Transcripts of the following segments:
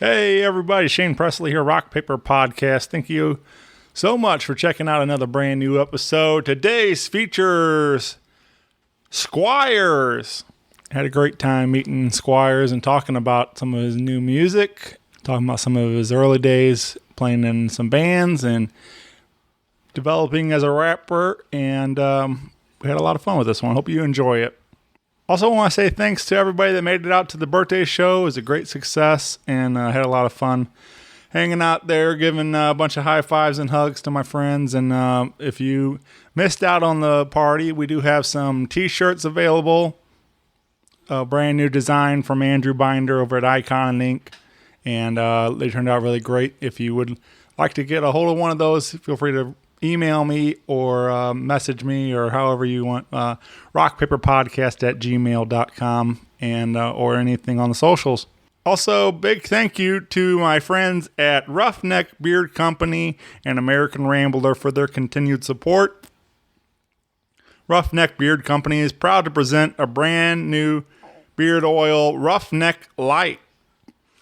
Hey everybody, Shane Presley here, Rock Paper Podcast. Thank you so much for checking out another brand new episode. Today's features Squires. Had a great time meeting Squires and talking about some of his new music, talking about some of his early days playing in some bands and developing as a rapper, and we had a lot of fun with this one. Hope you enjoy it. Also, I want to say thanks to everybody that made it out to the birthday show. It was a great success, and I had a lot of fun hanging out there, giving a bunch of high fives and hugs to my friends. And if you missed out on the party, we do have some t-shirts available. A brand new design from Andrew Binder over at Icon and Ink, and they turned out really great. If you would like to get a hold of one of those, feel free to email me or message me or however you want, rockpaperpodcast@gmail.com, and or anything on the socials. Also, big thank you to my friends at Roughneck Beard Company and American Rambler for their continued support. Roughneck Beard Company is proud to present a brand new beard oil, Roughneck Light.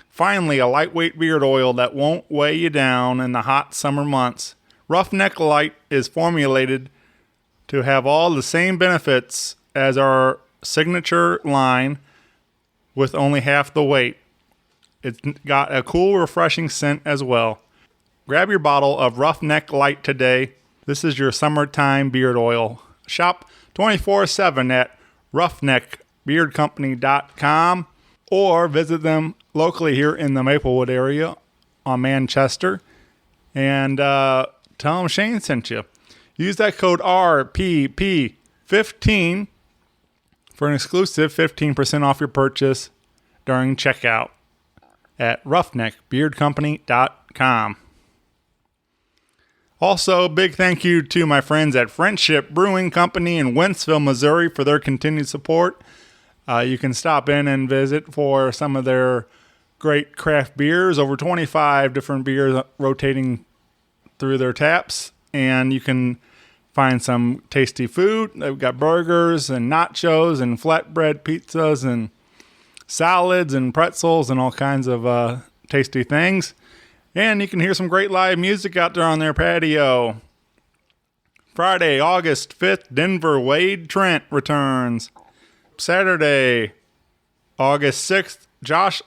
Finally, a lightweight beard oil that won't weigh you down in the hot summer months. Roughneck Light is formulated to have all the same benefits as our signature line with only half the weight. It's got a cool, refreshing scent as well. Grab your bottle of Roughneck Light today. This is your summertime beard oil. Shop 24/7 at roughneckbeardcompany.com or visit them locally here in the Maplewood area on Manchester. And tell them Shane sent you. Use that code RPP15 for an exclusive 15% off your purchase during checkout at roughneckbeardcompany.com. Also, big thank you to my friends at Friendship Brewing Company in Wentzville, Missouri for their continued support. You can stop in and visit for some of their great craft beers, over 25 different beers rotating through their taps, and you can find some tasty food. They've got burgers and nachos and flatbread pizzas and salads and pretzels and all kinds of tasty things. And you can hear some great live music out there on their patio. Friday, August 5th, Denver Wade Trent returns. Saturday, August 6th, Josh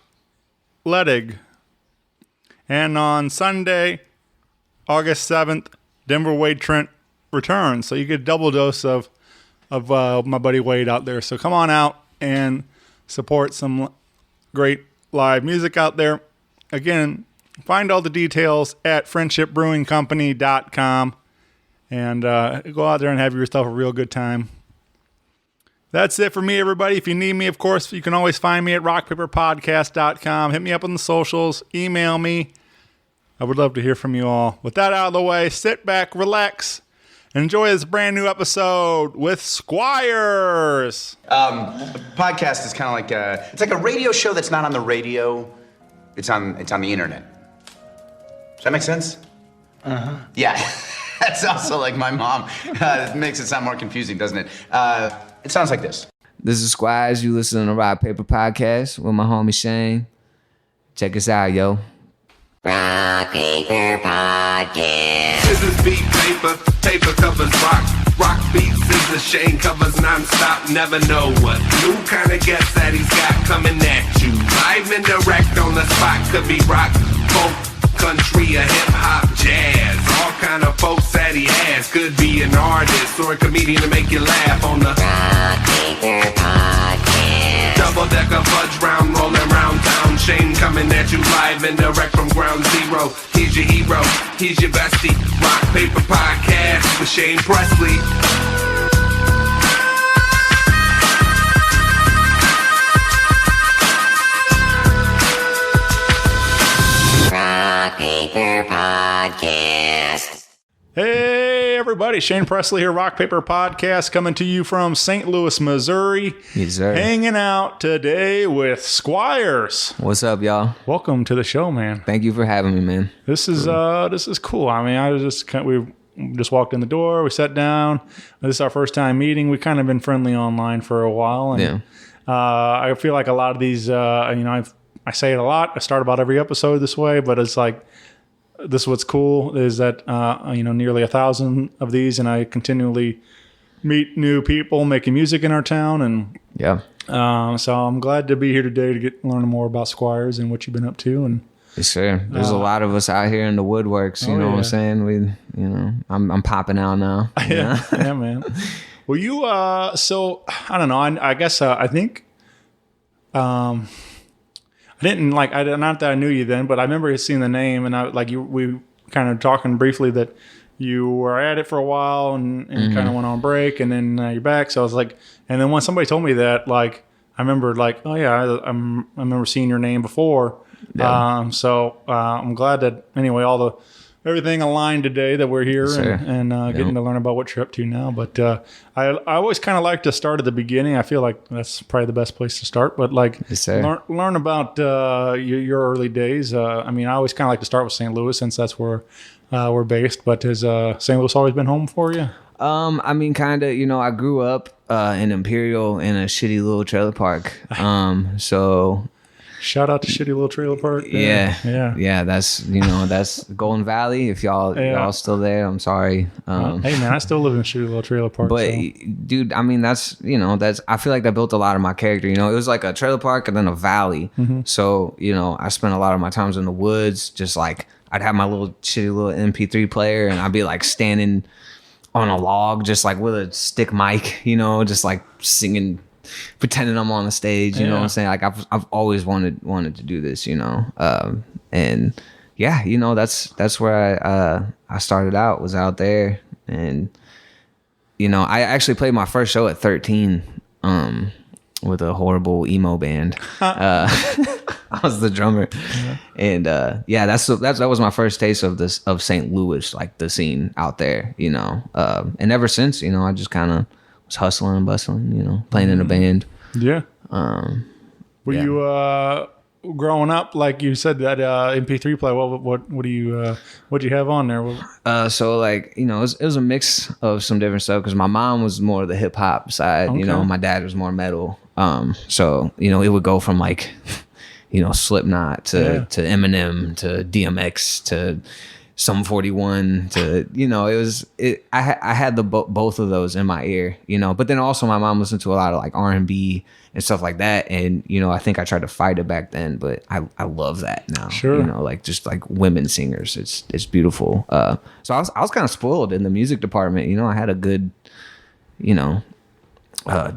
Ledig. And on Sunday, August 7th, Denver Wade Trent returns. So you get a double dose of my buddy Wade out there. So come on out and support some great live music out there. Again, find all the details at friendshipbrewingcompany.com and go out there and have yourself a real good time. That's it for me, everybody. If you need me, of course, you can always find me at rockpaperpodcast.com. Hit me up on the socials. Email me. I would love to hear from you all. With that out of the way, sit back, relax, and enjoy this brand new episode with Squires. A podcast is kind of like it's like a radio show that's not on the radio. It's on the internet. Does that make sense? Uh-huh. Yeah. That's also like my mom. It makes it sound more confusing, doesn't it? It sounds like this. This is Squires. You listen to Rock Paper Podcast with my homie Shane. Check us out, yo. Rock Paper Podcast. This is beat paper, paper covers rock. Rock beats, scissors, Shane covers non-stop. Never know what new kind of guest that he's got coming at you. Live and direct on the spot. Could be rock, folk, country, or hip-hop, jazz. All kind of folks that he has. Could be an artist or a comedian to make you laugh on the Rock Paper Podcast. double-decker fudge round, rolling round town. Shane coming at you live and direct from ground zero. He's your hero, he's your bestie. Rock Paper Podcast with Shane Presley. Rock Paper Podcast. Hey, everybody. Shane Presley here, Rock Paper Podcast, coming to you from St. Louis, Missouri. Yes, sir. Hanging out today with Squires. What's up, y'all? Welcome to the show, man. Thank you for having me, man. This is cool. I mean, we just walked in the door, we sat down. This is our first time meeting. We kind of been friendly online for a while, and Yeah. I feel like a lot of these, I've I say it a lot. I start about every episode this way, but it's like, this is what's cool is that, nearly 1,000 of these, and I continually meet new people making music in our town. And Yeah. so I'm glad to be here today to learn more about Squires and what you've been up to. And Yes, sir. There's a lot of us out here in the woodworks. You know what I'm saying? I'm popping out now. yeah, yeah, man. Well, you, so I don't know. I guess, I think, I didn't not that I knew you then, but I remember seeing the name, and we kind of talking briefly that you were at it for a while and kind of went on break, and then you're back. So I was like, and then when somebody told me that, like, I remember like, oh yeah, I remember seeing your name before. Yeah. So I'm glad that anyway, everything aligned today that we're here and getting to learn about what you're up to now. But I always kind of like to start at the beginning. I feel like that's probably the best place to start. But like learn about your early days. I always kind of like to start with St. Louis since that's where we're based. But has St. Louis always been home for you? Kind of. I grew up in Imperial in a shitty little trailer park. So. Shout out to shitty little trailer park. Yeah. That's Golden Valley. If y'all still there, I'm sorry. Hey man, I still live in a shitty little trailer park. But dude, that's I feel like that built a lot of my character. It was like a trailer park and then a valley. So I spent a lot of my times in the woods. Just like I'd have my little shitty little MP3 player, and I'd be like standing on a log, just like with a stick mic. Just like singing. Pretending I'm on the stage, you know what I'm saying? Like I've always wanted to do this, and that's where I started out, was out there, and I actually played my first show at 13 with a horrible emo band. I was the drummer, and that was my first taste of St. Louis, like the scene out there, and ever since, I just kind of was hustling and bustling, playing in a band. Yeah. Were you growing up, like you said, that MP3 player? What do you have on there? So like it was a mix of some different stuff, because my mom was more the hip hop side. Okay. My dad was more metal. So it would go from like Slipknot to Eminem to DMX to Sum 41 to I had the both of those in my ear, but then also my mom listened to a lot of like R&B and stuff like that, and I think I tried to fight it back then, but I love that now. Sure. Like just like women singers, it's beautiful. So I was kind of spoiled in the music department. I had a good just a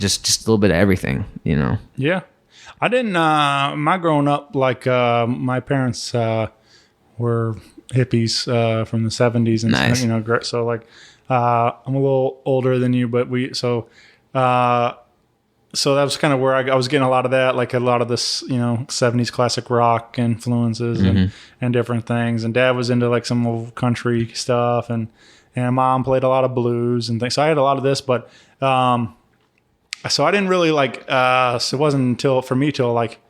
little bit of everything. Yeah, I didn't my growing up, like my parents were hippies from the 70s and nice. So like I'm a little older than you, but so that was kind of where I was getting a lot of that, like a lot of this 70s classic rock influences and different things, and Dad was into like some old country stuff, and Mom played a lot of blues and things, so I had a lot of this, but so I didn't really like so it wasn't till like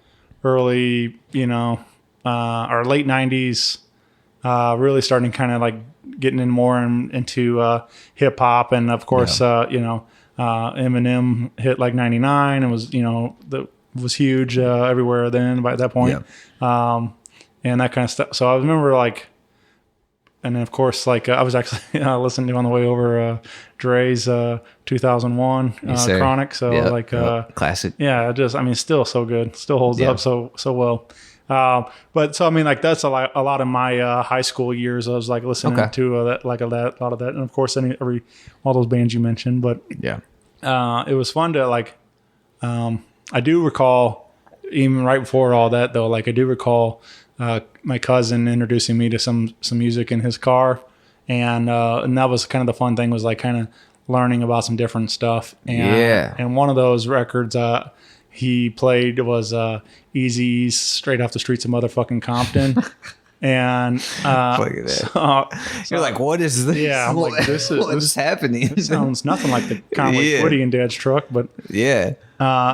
early or late 90s really starting kind of like getting in more into hip hop, and of course Eminem hit like 99 and was huge everywhere then by that point. And that kind of stuff. So I remember like, and then of course like I was actually listening to on the way over Dre's 2001 Chronic. So classic. Yeah, still so good, still holds up so well. But so like that's a lot of my high school years. I was like listening to that, like a lot of that, and of course all those bands you mentioned. But it was fun to like. I do recall, even right before all that though, like I do recall my cousin introducing me to some music in his car, and that was kind of the fun thing, was like kind of learning about some different stuff. And one of those records he played was Eazy-E's Straight Off the Streets of Motherfucking Compton. And look at that. You're like, what is this? Yeah, I'm like, this is happening. It sounds nothing like the kind of like Woody and Dad's truck, but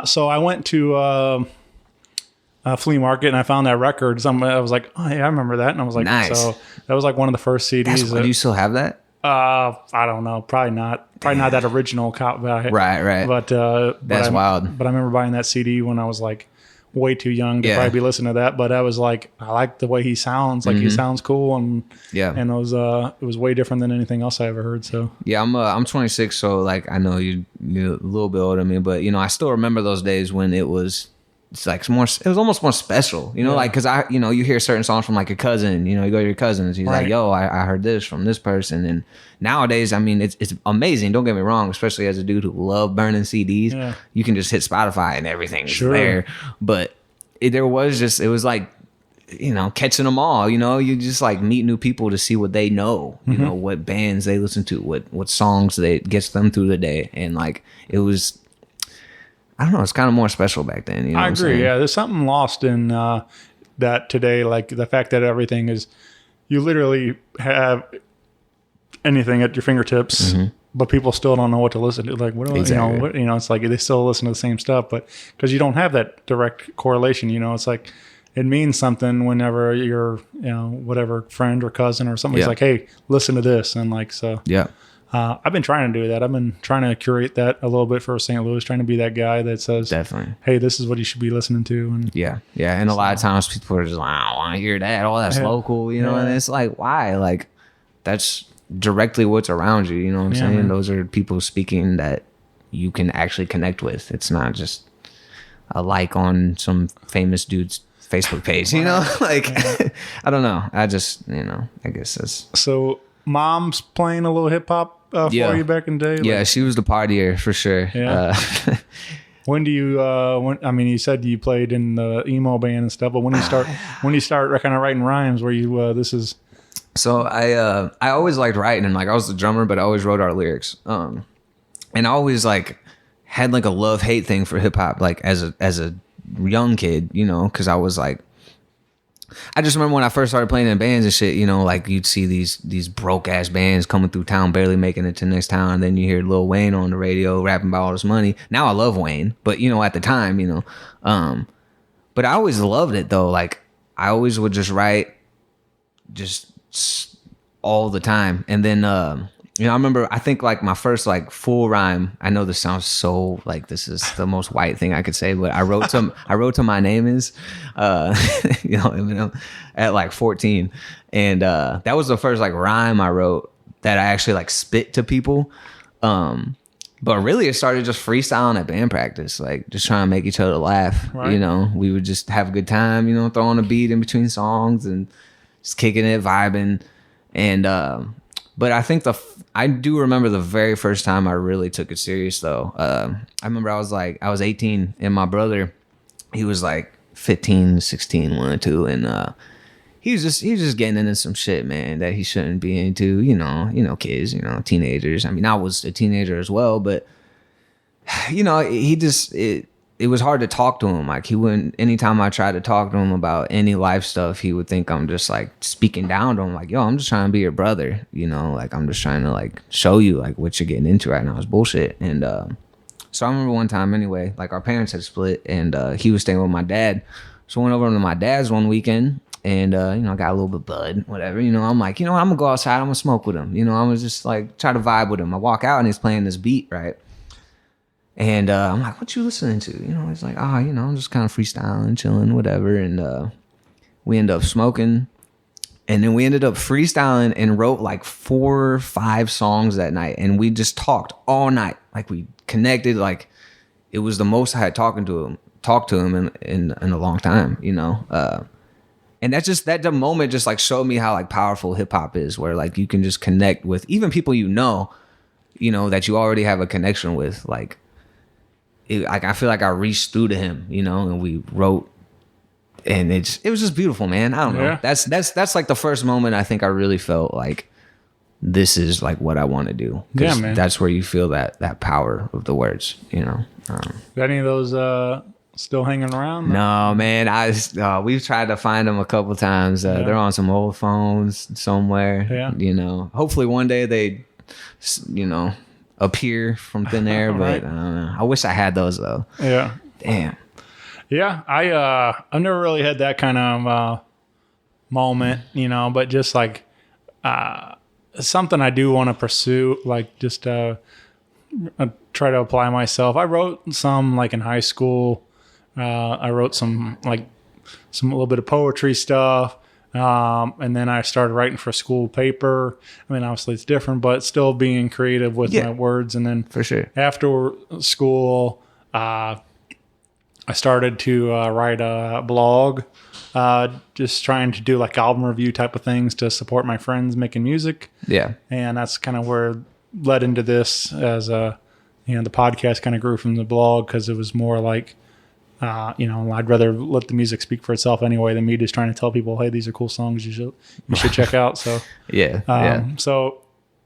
so I went to a flea market and I found that record. I was like, oh yeah, I remember that, and I was like, nice. So that was like one of the first CDs. Do you still have that? I don't know. Probably not that original cop. Right. But that's wild. But I remember buying that CD when I was like, way too young to probably be listening to that. But I was like, I like the way he sounds. Like he sounds cool, and and it was way different than anything else I ever heard. So I'm 26, so like I know you're a little bit older than me, but I still remember those days when it's like more. It was almost more special, like because you hear certain songs from like a cousin. You go to your cousins, he's like, yo, I heard this from this person, and nowadays, I mean, it's amazing. Don't get me wrong, especially as a dude who love burning CDs. Yeah. You can just hit Spotify and everything's there. But it was like, catching them all. You just like meet new people to see what they know. What bands they listen to, what songs that gets them through the day, and like it was. I don't know. It's kind of more special back then. I agree. Yeah, there's something lost in that today. Like the fact that everything is, you literally have anything at your fingertips, but people still don't know what to listen to. Like, what do it's like they still listen to the same stuff, but because you don't have that direct correlation, it's like it means something whenever your whatever friend or cousin or somebody's like, hey, listen to this, and like so. Yeah. I've been trying to do that. I've been trying to curate that a little bit for St. Louis, trying to be that guy that says, definitely, hey, this is what you should be listening to. And and a lot of times people are just like, I don't want to hear that. Oh, that's local, and it's like, why? Like, that's directly what's around you. You know what I'm saying? Man. Those are people speaking that you can actually connect with. It's not just a like on some famous dude's Facebook page, like, I don't know. I just, I guess that's. So mom's playing a little hip hop for you back in the day? Yeah, she was the partier for sure. Yeah. When do you? You said you played in the emo band and stuff, but when you start kind of writing rhymes, where you this is. So I always liked writing, and like I was the drummer, but I always wrote our lyrics. And I always like had like a love-hate thing for hip hop, like as a young kid, because I was like. I just remember when I first started playing in bands and shit, like you'd see these broke ass bands coming through town, barely making it to the next town. And then you hear Lil Wayne on the radio rapping about all this money. Now I love Wayne, but at the time, but I always loved it though. Like I always would just write just all the time. And then, I remember, I think like my first like full rhyme, I know this sounds so like this is the most white thing I could say, but I wrote to My Name Is, Eminem at like 14. And that was the first like rhyme I wrote that I actually like spit to people. But really it started just freestyling at band practice, like just trying to make each other laugh. Right. We would just have a good time, throwing a beat in between songs and just kicking it, vibing. And, but I think I do remember the very first time I really took it serious though. I remember I was 18 and my brother, he was like 15, 16, 1 or 2. And, he was just getting into some shit, man, that he shouldn't be into, kids, teenagers. I mean, I was a teenager as well, but it was hard to talk to him. Like he wouldn't, anytime I tried to talk to him about any life stuff, he would think I'm just like speaking down to him. Like, yo, I'm just trying to be your brother, like I'm just trying to like show you like what you're getting into right now is bullshit. And, so I remember one time anyway, like our parents had split and, he was staying with my dad. So I went over to my dad's one weekend and, got a little bit of bud, whatever, I'm like, I'm gonna go outside. I'm gonna smoke with him. I'm gonna just like try to vibe with him. I walk out and he's playing this beat, right? And I'm like, what you listening to? He's like, I'm just kind of freestyling, chilling, whatever. And we end up smoking. And then we ended up freestyling and wrote like 4 or 5 songs that night. And we just talked all night. Like we connected. Like it was the most I had talked to him in a long time, And that moment just like showed me how like powerful hip hop is, where like you can just connect with even people that you already have a connection with. Like I feel like I reached through to him, and we wrote, and it was just beautiful, man. I don't know. Yeah. That's like the first moment I think I really felt like this is like what I want to do. Yeah, man. That's where you feel that power of the words, Got any of those still hanging around? No, man. We've tried to find them a couple times. They're on some old phones somewhere. Yeah. Hopefully one day they, appear from thin air, right. But I don't know. I wish I had those though. Yeah. Damn. Yeah, I've never really had that kind of moment, but just like something I do want to pursue, like just try to apply myself. I wrote some like in high school, I wrote some a little bit of poetry stuff. And then I started writing for a school paper. I mean, obviously it's different, but still being creative with my words. And then for sure, after school, I started to write a blog, just trying to do like album review type of things to support my friends making music. Yeah. And that's kind of where it led into this as the podcast kind of grew from the blog, because it was more like, I'd rather let the music speak for itself anyway than me just trying to tell people, hey, these are cool songs you should check out. So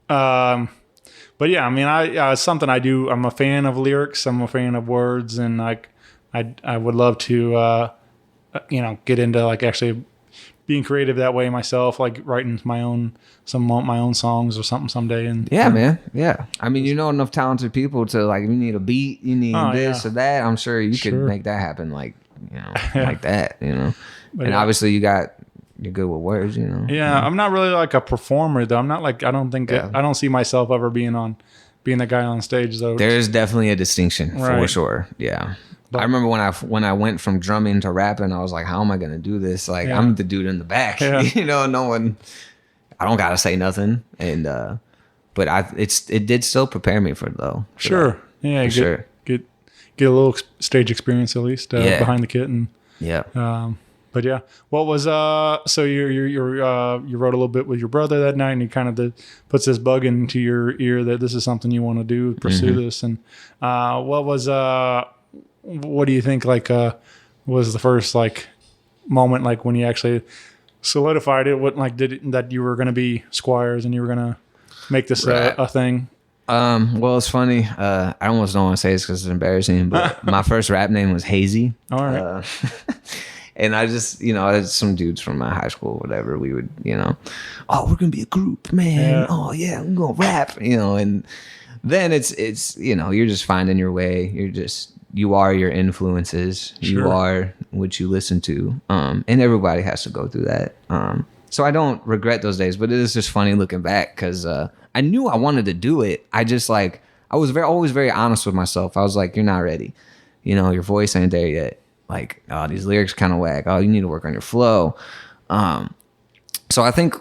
but yeah, I mean, it's something I do. I'm a fan of lyrics. I'm a fan of words, and like I would love to get into like actually being creative that way myself, like writing my own songs or something someday. And man. Yeah. I mean, enough talented people to like, if you need a beat, you need this or that. I'm sure you could make that happen. Like, like that, But obviously you're good with words, Yeah. I'm not really like a performer though. I'm not like, I don't see myself ever being the guy on stage though. There's definitely a distinction for sure. Yeah. But I remember when I went from drumming to rapping, I was like, how am I going to do this? Like, I'm the dude in the back, no one, I don't got to say nothing. And, but it did still prepare me for it though. Sure. Yeah. Get a little stage experience at least behind the kit. And but yeah, what was, so you wrote a little bit with your brother that night, and he kind of puts this bug into your ear that this is something you want to do, pursue this. And, what do you think was the first like moment, like when you actually solidified it? What that you were going to be Squires and you were going to make this a thing? Well, it's funny. I almost don't want to say this because it's embarrassing, but my first rap name was Hazy. All right. And I just, some dudes from my high school, whatever, we would, oh, we're going to be a group, man. Yeah. Oh yeah, I'm going to rap, and then it's, you're just finding your way. You are your influences. Sure. You are what you listen to. And everybody has to go through that. So I don't regret those days, but it is just funny looking back because I knew I wanted to do it. I just I was always very honest with myself. I was like, you're not ready. Your voice ain't there yet. Like, oh, these lyrics kind of whack. Oh, you need to work on your flow. So I think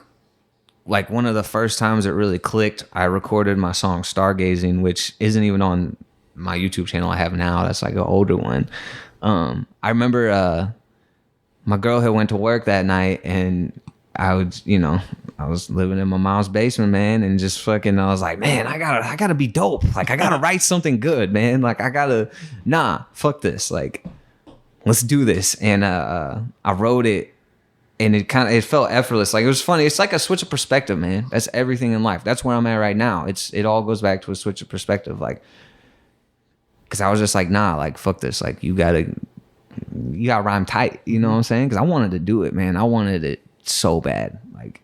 like one of the first times it really clicked, I recorded my song Stargazing, which isn't even on my YouTube channel I have now. That's like an older one. I remember my girl had went to work that night, and I was living in my mom's basement, man, and just fucking, I was like, man, I gotta be dope. Like, I gotta write something good, man. Like, fuck this. Like, let's do this. And I wrote it, and it felt effortless. Like, it was funny. It's like a switch of perspective, man. That's everything in life. That's where I'm at right now. It all goes back to a switch of perspective. Like, because I was just like, nah, like, fuck this. Like, you gotta rhyme tight. You know what I'm saying? Because I wanted to do it, man. I wanted it so bad. Like,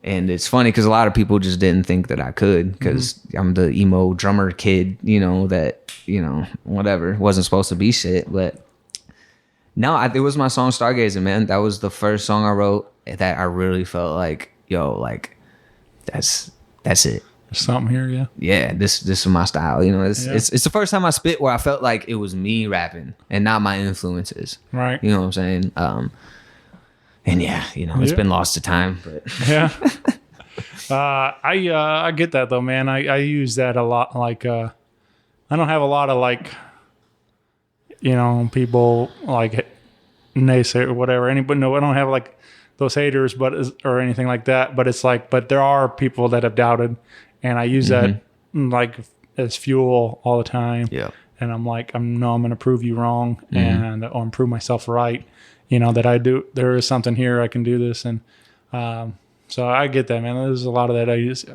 and it's funny because a lot of people just didn't think that I could, because I'm the emo drummer kid, that, whatever, wasn't supposed to be shit. But no, it was my song Stargazing, man. That was the first song I wrote that I really felt like, yo, like, that's it. Something here, yeah. Yeah, this is my style. It's the first time I spit where I felt like it was me rapping and not my influences. Right. You know what I'm saying? And yeah, it's been lost to time. But yeah. I get that though, man. I use that a lot. Like, I don't have a lot of like, people like naysay or whatever. Anybody? No, I don't have like those haters, or anything like that. But it's like, but there are people that have doubted. And I use that like as fuel all the time. Yeah. And I'm like, I'm going to prove you wrong or prove myself right. That there is something here. I can do this. And so I get that, man. There's a lot of that. I just,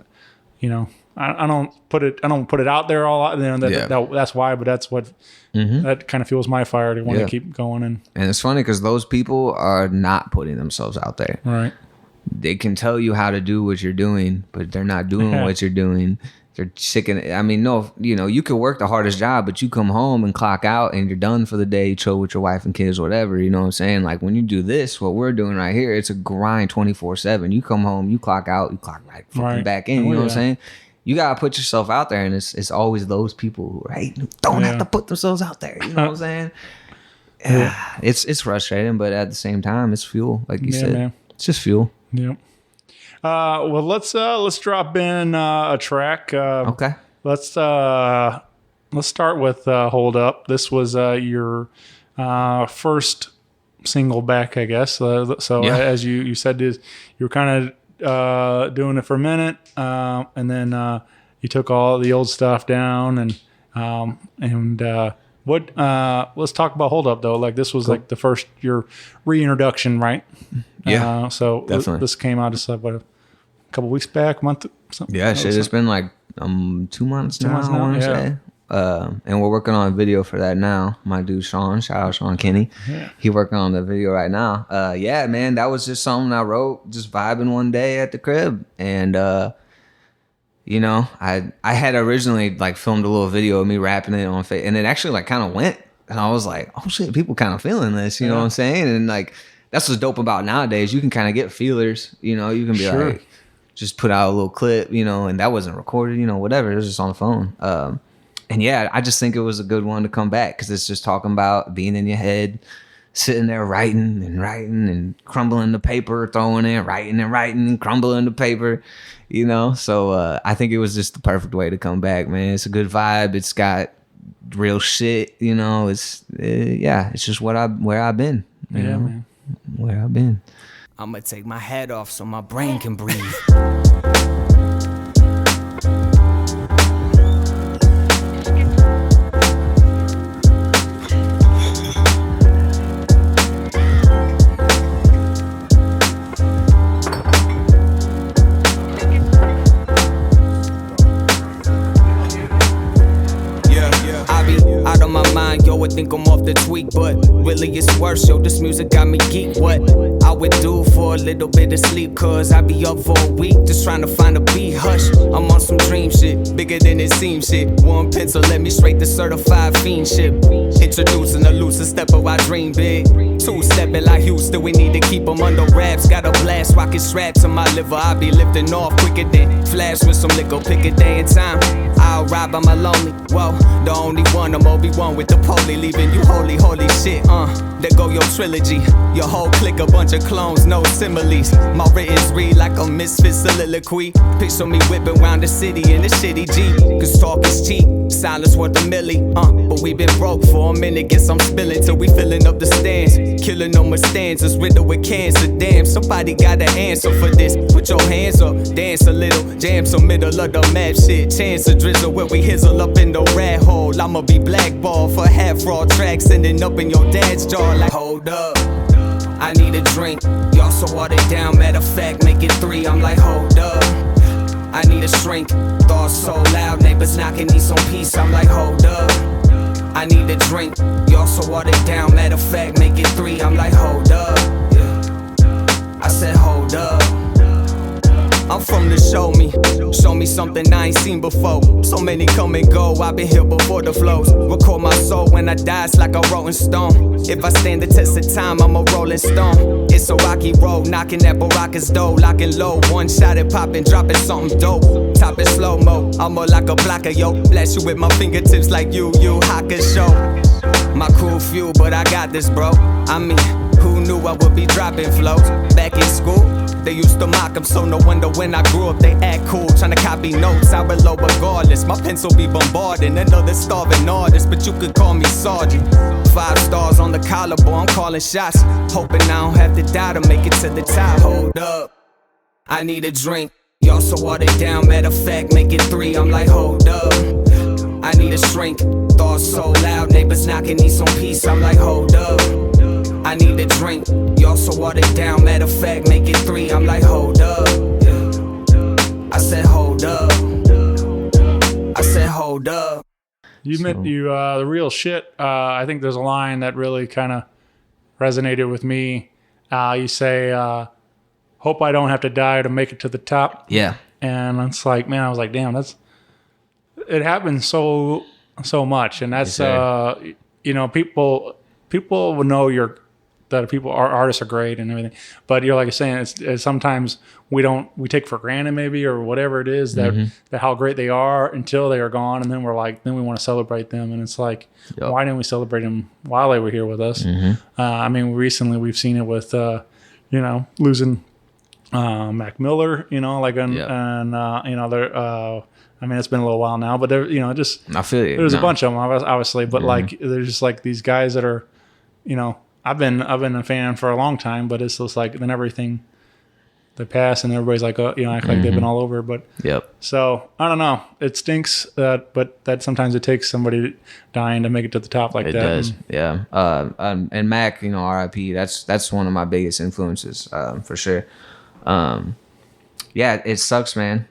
I don't put it out there all. That's why, but that's what that kind of fuels my fire to want to keep going. And it's funny because those people are not putting themselves out there. Right. They can tell you how to do what you're doing, but they're not doing what you're doing. They're sick. I mean, no, you could work the hardest job, but you come home and clock out and you're done for the day, chill with your wife and kids, whatever. You know what I'm saying? Like, when you do this, what we're doing right here, it's a grind 24/7. You come home, you clock out, you clock right back in. You know what I'm saying? You gotta put yourself out there, and it's always those people who don't have to put themselves out there. You know what I'm saying? It's frustrating, but at the same time, it's fuel. Like you said, man. it's just fuel. Yeah. Well, let's drop in a track. Okay. Let's start with "Hold Up." This was your first single back, I guess. So as you said, you were kind of doing it for a minute, and then you took all the old stuff down, and what? Let's talk about "Hold Up" though. Like this was like the first your reintroduction, right? Yeah. So definitely. this came out just like what, a couple weeks back, month, something. Yeah, shit. It's been like 2 months now. months now, I want to yeah. say. And we're working on a video for that now. My dude Sean, shout out Sean Kenny. He working on the video right now. Yeah, man, that was just something I wrote, just vibing one day at the crib, and you know, I had originally like filmed a little video of me rapping it on Facebook, and it actually like kind of went, and I was like, oh shit, people kind of feeling this, you know what I'm saying? And like that's what's dope about nowadays. You can kind of get feelers, you know. You can be like, just put out a little clip, you know, and that wasn't recorded, you know, whatever. It was just on the phone. And yeah, I just think it was a good one to come back because it's just talking about being in your head, sitting there writing and crumbling the paper, throwing it, writing and crumbling the paper, you know. So I think it was just the perfect way to come back, man. It's a good vibe. It's got real shit, you know. It's it's just where I've been, you know, man. Where I've been. I'ma take my hat off so my brain can breathe. Would think I'm off the tweak, but really it's worse, yo, this music got me geek. What I would do for a little bit of sleep, cause I be up for a week, just trying to find a beat. Hush, I'm on some dream shit, bigger than it seems shit. One pencil let me straight to certified fiendship. Introducing a looser stepper, I dream big. Two-stepping like Houston, we need to keep them under wraps. Got a blast, rocket straps to my liver, I be lifting off quicker than flash with some liquor. Pick a day and time, I'll ride by my lonely. Whoa, the only one, I'm Obi-Wan with the pole, leaving you holy shit, there go your trilogy. Your whole clique, a bunch of clones, no similes. My writtens read like a misfit soliloquy. Picture me whipping round the city in a shitty Jeep. Cause talk is cheap, silence worth a milli. But we been broke for a minute, guess I'm spilling till we filling up the stands. Killing on my stanzas, riddled with cancer. Damn, somebody got an answer for this. Put your hands up, dance a little, jam some middle of the map shit. Chance of drizzle where we hizzle up in the rat hole. I'ma be blackballed for half raw tracks, ending up in your dad's jaw like, hold up, I need a drink. Y'all so watered down, matter of fact, make it 3. I'm like, hold up, I need a shrink. Thoughts so loud, neighbors knocking, need some peace. I'm like, hold up, I need a drink. Y'all so watered down, matter of fact, make it 3. I'm like, hold up, I said, hold up. I'm from the show me something I ain't seen before. So many come and go, I've been here before the flows. Record my soul when I die, it's like a rolling stone. If I stand the test of time, I'm a rolling stone. It's a rocky road, knocking at Baraka's door, locking low, one shot at popping, dropping something dope. Top it slow-mo, I'm more like a blocker, yo. Blast you with my fingertips like you Haka show. My cool few, but I got this, bro. I mean, who knew I would be dropping flows? Back in school, they used to mock them, so no wonder when I grew up they act cool. Tryna copy notes, I below regardless. My pencil be bombarding another starving artist, but you could call me Sergeant. 5 stars on the collarbone, I'm calling shots. Hoping I don't have to die to make it to the top. Hold up, I need a drink. Y'all so watered down, matter of fact, make it 3. I'm like, hold up, I need a shrink. Thoughts so loud, neighbors knocking, need some peace. I'm like, hold up, I need a drink. Y'all so watered down, matter of fact, make it 3. I'm like, hold up, I said, hold up, I said, hold up. You meant the real shit. I think there's a line that really kind of resonated with me. You say, hope I don't have to die to make it to the top. Yeah. And it's like, man, I was like, damn, it happens so much. And that's, Yes, you know, people will know you're that people, our artists are great and everything, but you're like you're saying, it's sometimes we take for granted maybe or whatever it is that how great they are until they are gone, and then we want to celebrate them, and it's like, why didn't we celebrate them while they were here with us? I mean, recently we've seen it with losing Mac Miller, I mean, it's been a little while now, but there, I feel you. There's a bunch of them, obviously, but like, there's just like these guys that are, I've been a fan for a long time, but it's just like, then everything they pass and everybody's like, act like they've been all over. But so I don't know. It stinks, but that sometimes it takes somebody dying to make it to the top like that. It does, yeah. And Mac, R.I.P. That's one of my biggest influences, for sure. Yeah, it sucks, man.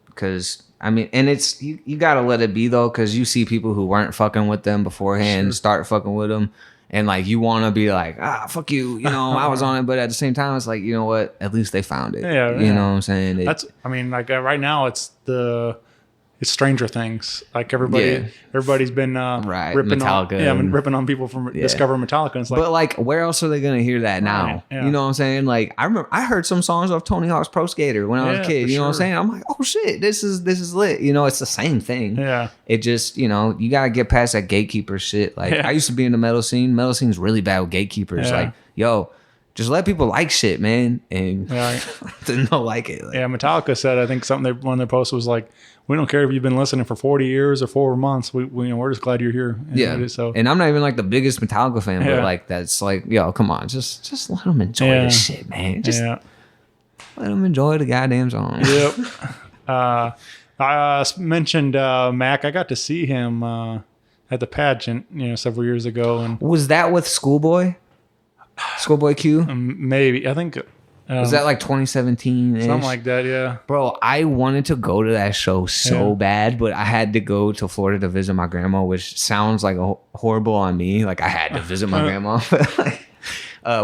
Because I mean, and it's you gotta let it be though, because you see people who weren't fucking with them beforehand start fucking with them, and like you want to be like, fuck you, I was on it, but at the same time, it's like, you know what? At least they found it. Yeah. You know what I'm saying? Right now it's Stranger Things. Like everybody's been ripping Metallica on, ripping on people from discovering Metallica. And it's like, but like, where else are they gonna hear that now? Right, yeah. You know what I'm saying? Like, I remember I heard some songs off Tony Hawk's Pro Skater when I was a kid. You know what I'm saying? I'm like, oh shit, this is lit. It's the same thing. Yeah. It just, you gotta get past that gatekeeper shit. Like, I used to be in the metal scene. Metal scene's really bad with gatekeepers. Like, yo, just let people like shit, man, and didn't like it. Like, Metallica said, I think something one of their posts was like, we don't care if you've been listening for 40 years or 4 months. We're just glad you're here. And I'm not even like the biggest Metallica fan, but like, that's like, yo, come on, just let them enjoy this shit, man. Just let them enjoy the goddamn song. Yep. I mentioned Mac. I got to see him at the pageant, several years ago. And was that with Schoolboy Q? Maybe. I think. Was that like 2017? Something like that, yeah. Bro, I wanted to go to that show so bad, but I had to go to Florida to visit my grandma, which sounds like horrible on me. Like, I had to visit my grandma.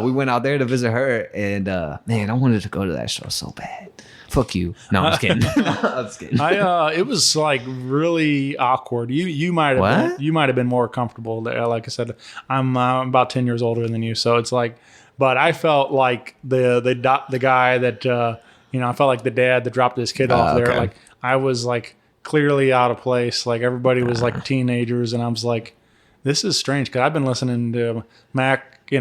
We went out there to visit her, and man, I wanted to go to that show so bad. Fuck you. No, I'm just kidding. I'm just kidding. It was like really awkward. You might have been more comfortable there. Like I said, I'm about 10 years older than you, so it's like. But I felt like the guy that I felt like the dad that dropped his kid off there. Like, I was like clearly out of place. Like, everybody was like teenagers, and I was like, this is strange, because I've been listening to Mac,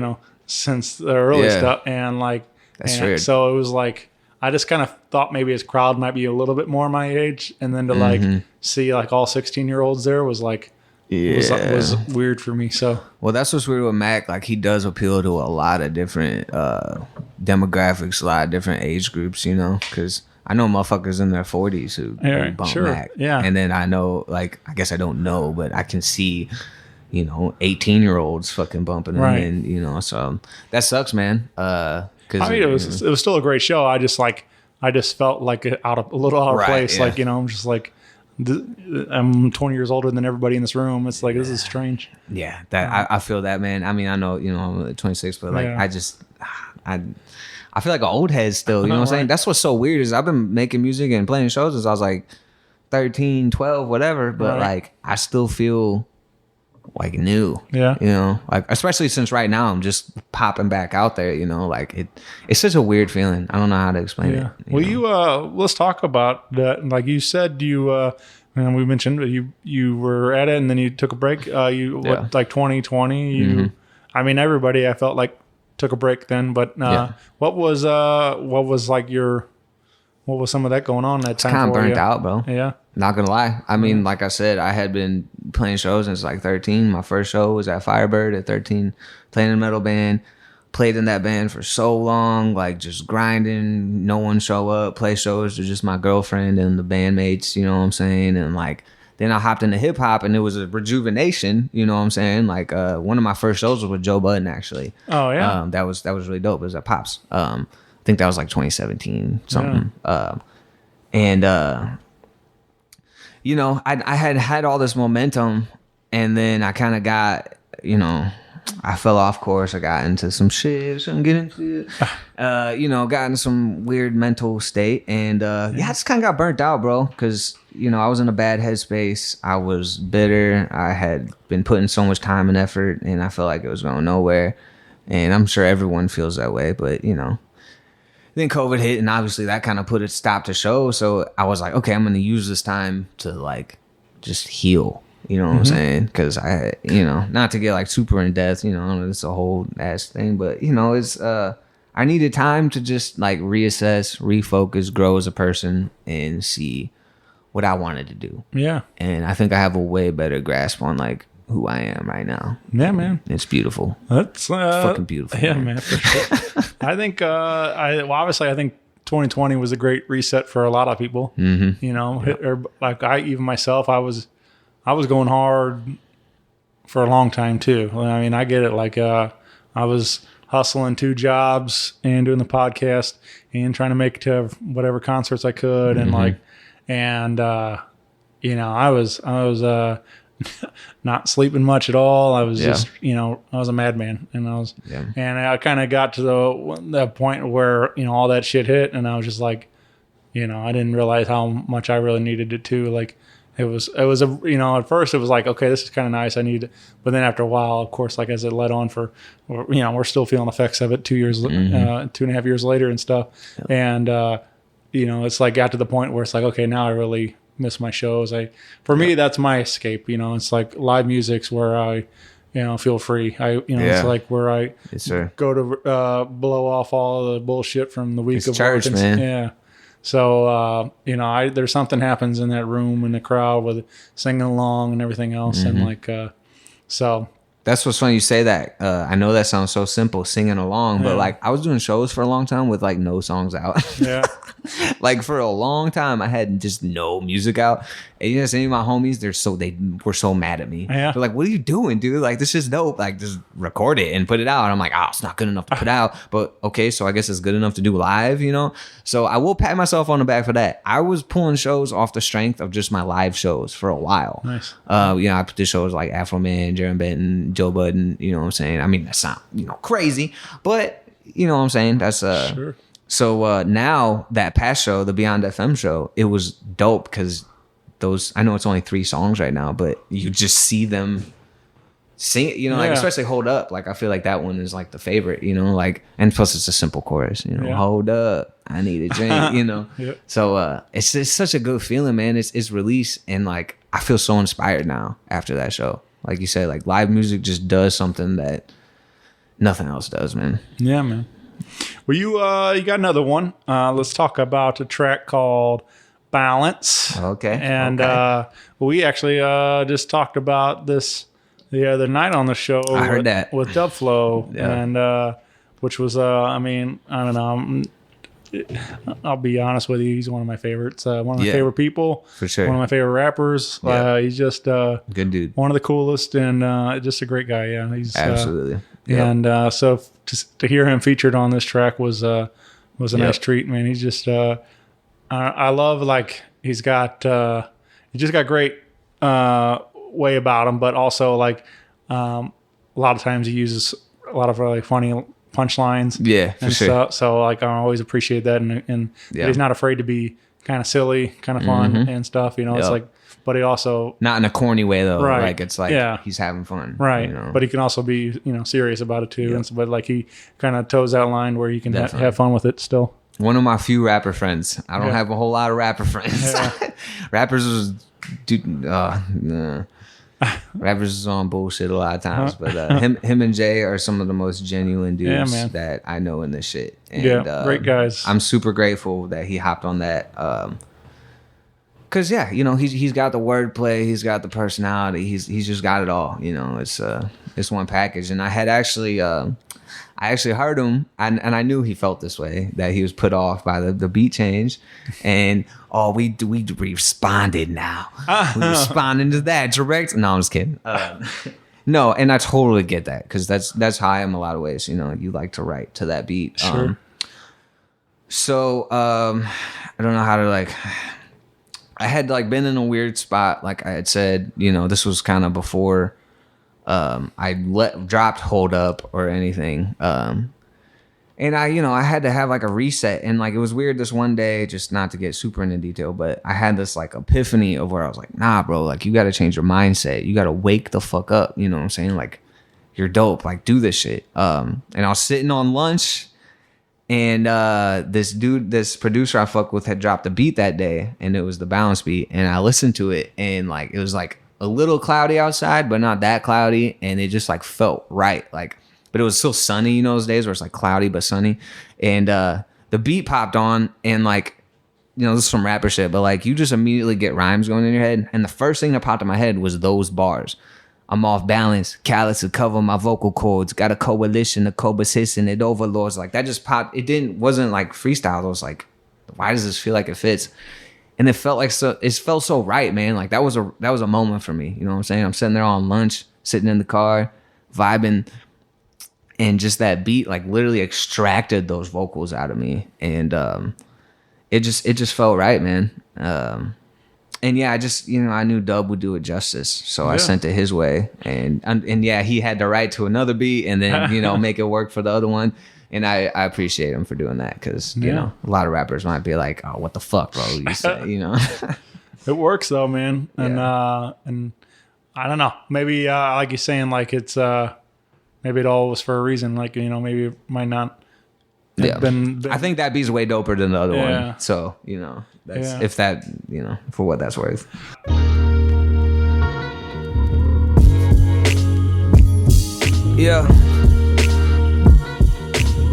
since the early stuff, and like that's weird. So it was like, I just kind of thought maybe his crowd might be a little bit more my age, and then to like see like all 16-year-olds there was like. Was weird for me. So that's what's weird with Mac. Like, he does appeal to a lot of different demographics, a lot of different age groups. Because I know motherfuckers in their 40s who bump Mac. Yeah, and then I know, like, I guess I don't know, but I can see, 18-year-olds fucking bumping them, and so that sucks, man. Cause it was still a great show. I just felt like a little out of place. Yeah. Like, I'm just like. I'm 20 years older than everybody in this room. It's like, this is strange. Yeah, I feel that, man. I mean, I know, I'm 26, but like, I feel like an old head still. You know what I'm saying? That's what's so weird is I've been making music and playing shows since I was like 13, 12, whatever. But like, I still feel like new. Yeah. Like, especially since right now I'm just popping back out there. Like it's such a weird feeling. I don't know how to explain it. Well, let's talk about that. Like you said, and we mentioned you were at it and then you took a break. Like 2020. I mean, everybody I felt like took a break then. But what was some of that going on that time? Kind of burnt out, bro. Yeah. Not gonna lie. I mean, like I said, I had been playing shows since like 13. My first show was at Firebird at 13, playing in a metal band. Played in that band for so long, like just grinding. No one show up. Play shows to just my girlfriend and the bandmates. You know what I'm saying? And like, then I hopped into hip hop, and it was a rejuvenation. You know what I'm saying? Like, one of my first shows was with Joe Budden, actually. Oh yeah. That was really dope. It was at Pops. I think that was like 2017 something. I had all this momentum, and then I kind of got, I fell off course. I got into some shit. Shouldn't get into it. Got in some weird mental state, and I just kind of got burnt out, bro. Because I was in a bad headspace. I was bitter. I had been putting so much time and effort, and I felt like it was going nowhere. And I'm sure everyone feels that way, but then COVID hit, and obviously that kind of put a stop to show. So I was like, okay, I'm going to use this time to like just heal. You know what I'm saying? Because not to get like super in depth, it's a whole ass thing, but it's I needed time to just like reassess, refocus, grow as a person, and see what I wanted to do. Yeah. And I think I have a way better grasp on like who I am right now. Yeah, man. It's beautiful. That's fucking beautiful. Yeah, man. For sure. I think obviously I think 2020 was a great reset for a lot of people. Or like even myself, I was going hard for a long time too. I mean, I get it. Like I was hustling 2 jobs and doing the podcast and trying to make it to whatever concerts I could, and I was not sleeping much at all. I was just I was a madman, and I kind of got to the point where all that shit hit, and I was just like, I didn't realize how much I really needed it too. Like it was at first it was like, okay, this is kind of nice, I need it. But then after a while, of course, like as it led on we're still feeling effects of it 2 years 2.5 years later and stuff. And it's like got to the point where it's like, okay, now I really miss my shows. For me, that's my escape. It's like live music's where I feel free. It's like where I go to blow off all the bullshit from the week it's of church, work. man. Yeah. So, there's something happens in that room, in the crowd, with singing along and everything else. And like, so. That's what's funny you say that. I know that sounds so simple, singing along, but like I was doing shows for a long time with like no songs out. Yeah. Like for a long time, I had just no music out. And any of my homies, they were so mad at me. Yeah. They're like, "What are you doing, dude? Like this is dope. Like just record it and put it out." And I'm like, "Oh, it's not good enough to put out, but okay, so I guess it's good enough to do live, So I will pat myself on the back for that. I was pulling shows off the strength of just my live shows for a while. Nice. I put the shows like Afro Man, Jeremy Benton, Joe Budden. You know what I'm saying? I mean, that's not crazy, but you know what I'm saying. That's Sure. So now that past show, the Beyond FM show, it was dope because I know it's only 3 songs right now, but you just see them sing it, like especially Hold Up. Like I feel like that one is like the favorite, and plus it's a simple chorus, Hold up, I need a drink, Yep. So it's just such a good feeling, man. It's release, and like I feel so inspired now after that show. Like you said, like live music just does something that nothing else does, man. Yeah, man. Well, you got another one. Let's talk about a track called Balance. Okay. And we actually just talked about this the other night on the show. I heard that with Dubflow, yeah. And which was I don't know. I'll be honest with you. He's one of my favorites. One of my favorite people. For sure. One of my favorite rappers. Yeah. He's just good dude. One of the coolest, and just a great guy. Yeah, he's absolutely. And so to hear him featured on this track was a nice treat, man. He's just I love, like, he just got great way about him, but also like a lot of times he uses a lot of really funny punchlines. Yeah, for sure. So like I always appreciate that, and he's not afraid to be kind of silly, kind of fun and stuff. It's like, but he also not in a corny way though. Right. Like it's like he's having fun. Right. But he can also be serious about it too. And so, but like he kind of toes that line where you can have fun with it still. One of my few rapper friends. I don't have a whole lot of rapper friends. Yeah. Rappers was rappers is on bullshit a lot of times, but him and Jay are some of the most genuine dudes that I know in this shit. And, great guys. I'm super grateful that he hopped on that. Cause he's got the wordplay, he's got the personality, he's just got it all. It's one package. And I had actually heard him, and I knew he felt this way, that he was put off by the beat change, and we responded now. We responding to that direct. No, I'm just kidding. No, and I totally get that, because that's how I am in a lot of ways. You like to write to that beat. Sure. I don't know how to I had been in a weird spot, like I had said. This was kind of before I dropped Hold Up or anything. And I had to have a reset, and it was weird this one day, just not to get super into detail, but I had this epiphany of where I was like, nah, bro, you got to change your mindset. You got to wake the fuck up. You know what I'm saying? you're dope. Like, do this shit. And I was sitting on lunch, and this producer I fuck with had dropped a beat that day, and it was the balance beat. And I listened to it, and like it was like a little cloudy outside, but not that cloudy, and it just like felt right. Like, but it was still sunny, you know, those days where it's like cloudy but sunny. And the beat popped on, and like, you know, this is some rapper shit, but like you just immediately get rhymes going in your head. And the first thing that popped in my head was those bars. I'm off balance, callous to cover my vocal cords. Got a coalition of cobras hissing, it overlords. Like that just popped. It wasn't like freestyle. I was like, why does this feel like it fits? And it felt so right, man. Like that was a moment for me. You know what I'm saying? I'm sitting there on lunch, sitting in the car, vibing, and just that beat like literally extracted those vocals out of me. And it just felt right, man. And yeah, I knew Dub would do it justice, so I sent it his way, and yeah, he had to write to another beat and then make it work for the other one, and I appreciate him for doing that, because you know, a lot of rappers might be like, oh, what the fuck, bro, you say, you know. It works though, man, and and I don't know, maybe like you're saying, like it's maybe it all was for a reason, like, you know, maybe it might not. Yeah, been, I think that beat's way doper than the other one. So, you know, that's, if that, you know, for what that's worth. Yeah.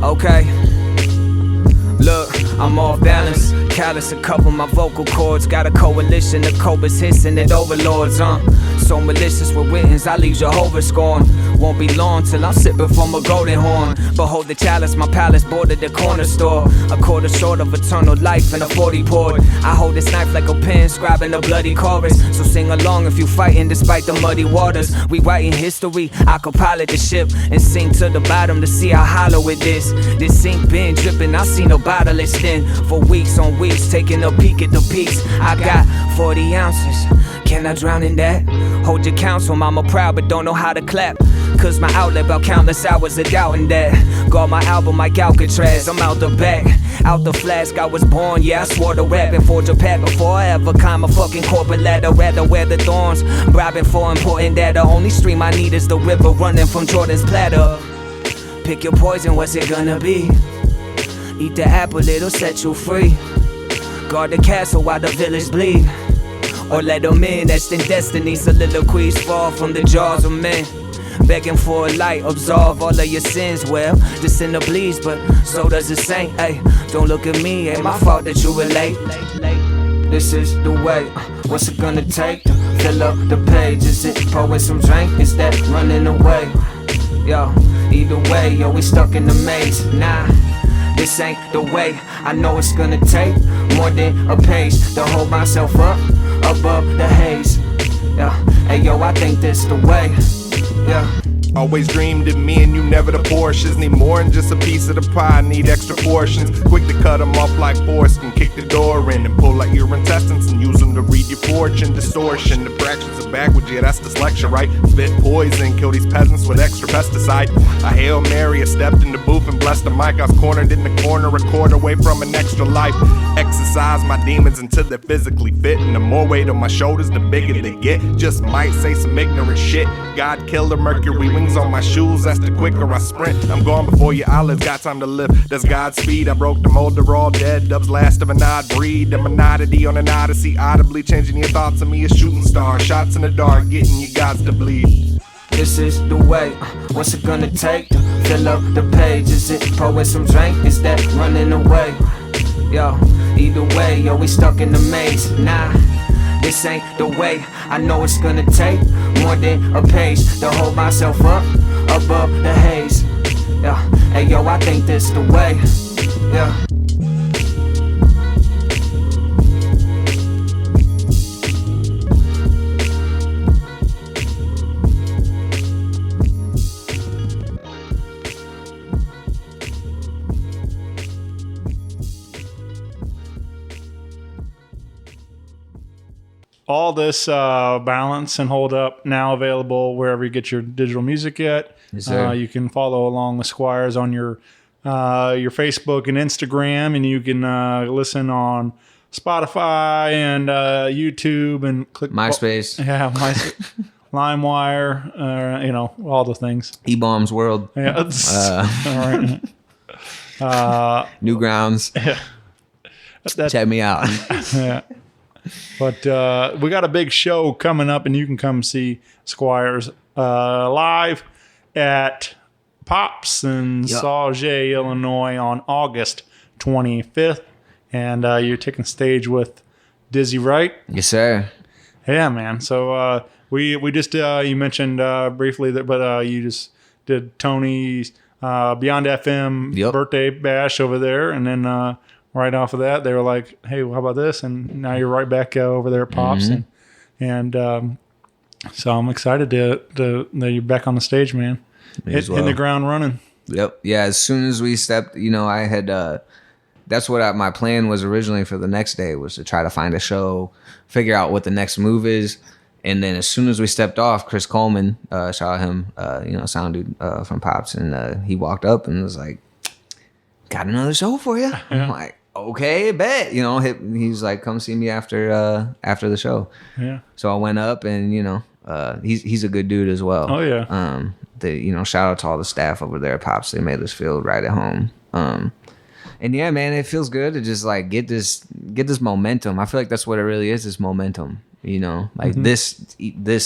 Okay. Look, I'm off balance, callous to cover my vocal cords. Got a coalition of cobras hissing at overlords, so malicious with witness, I leave Jehovah scorn. Won't be long till I'm sipping from a golden horn. Behold the chalice, my palace bordered the corner store. A quarter short of eternal life and a 40 poured. I hold this knife like a pen, scribing a bloody chorus. So sing along if you fighting despite the muddy waters. We writing history, I could pilot the ship and sink to the bottom to see how hollow it is. This sink been dripping, I seen no bottle extend. For weeks on weeks, taking a peek at the peaks. I got 40 ounces, can I drown in that? Hold your counsel, mama proud but don't know how to clap. Cause my outlet about countless hours of doubting that. Got my album like Alcatraz, I'm out the back. Out the flask, I was born, yeah, I swore to rap and forge a path before I ever climb a fucking corporate ladder. Rather wear the thorns, bribing for important data. Only stream I need is the river running from Jordan's platter. Pick your poison, what's it gonna be? Eat the apple, it'll set you free. Guard the castle while the village bleed. Or let them in, that's in destiny. Soliloquies fall from the jaws of men. Begging for a light, absolve all of your sins. Well, the sinner bleeds, but so does the saint. Ay, don't look at me, ain't my fault that you were late. This is the way, what's it gonna take to fill up the page? Is it pour some drink, is that running away? Yo, either way, yo, we stuck in the maze. Nah, this ain't the way. I know it's gonna take more than a page to hold myself up above the haze. Yeah, hey yo, I think this the way. Yeah. Always dreamed of me and you, never the Porsches. Need more than just a piece of the pie, need extra portions. Quick to cut them off like foreskin. Kick the door in and pull out your intestines and use them to read your fortune. Distortion, the fractions of backwards, yeah, that's dyslexia, right? Spit poison, kill these peasants with extra pesticide. A Hail Mary, I stepped in the booth and blessed the mic. I was cornered in the corner, a quarter away from an extra life. Exercise my demons until they're physically fit. And the more weight on my shoulders, the bigger they get. Just might say some ignorant shit. God killer, Mercury wings on my shoes, that's the quicker I sprint. I'm gone before your eyelids got time to live. That's Godspeed. I broke the mold, they're all dead. Dubs last of an odd breed. I'm an oddity on an odyssey, audibly changing your thoughts of me a shooting star. Shots in the dark, getting your gods to bleed. This is the way, what's it gonna take to fill up the page? Is it pour some drink, is that running away? Yo, either way, yo, we stuck in the maze. Nah, this ain't the way. I know it's gonna take more than a page to hold myself up above the haze. Yeah, hey yo, I think this the way. Yeah. All this balance and hold up now available wherever you get your digital music at. Yes, sir. You can follow along with Squires on your Facebook and Instagram, and you can listen on Spotify and YouTube and click MySpace. MySpace. LimeWire, all the things. E-Bombs World, Yeah. All right. Newgrounds. Check me out. Yeah. But we got a big show coming up, and you can come see Squires live at Pops in Sauget, Illinois on August 25th. And you're taking stage with Dizzy Wright. Yes, sir. Yeah, man. So we just you mentioned briefly that, but you just did Tony's Beyond FM birthday bash over there, and then right off of that, they were like, "Hey, how about this?" And now you're right back over there at Pops, and so I'm excited that you're back on the stage, man. Hitting the ground running. Yep. Yeah. As soon as we stepped, I had. That's what my plan was originally for the next day, was to try to find a show, figure out what the next move is. And then as soon as we stepped off, Chris Coleman, shout out him, sound dude from Pops, and he walked up and was like, "Got another show for you." Yeah. I'm like, "Okay, bet." He's like, "Come see me after the show." Yeah. So I went up, and he's a good dude as well. Oh yeah. Shout out to all the staff over there at Pops. They made us feel right at home. And yeah, man, it feels good to just like get this momentum. I feel like that's what it really is momentum. This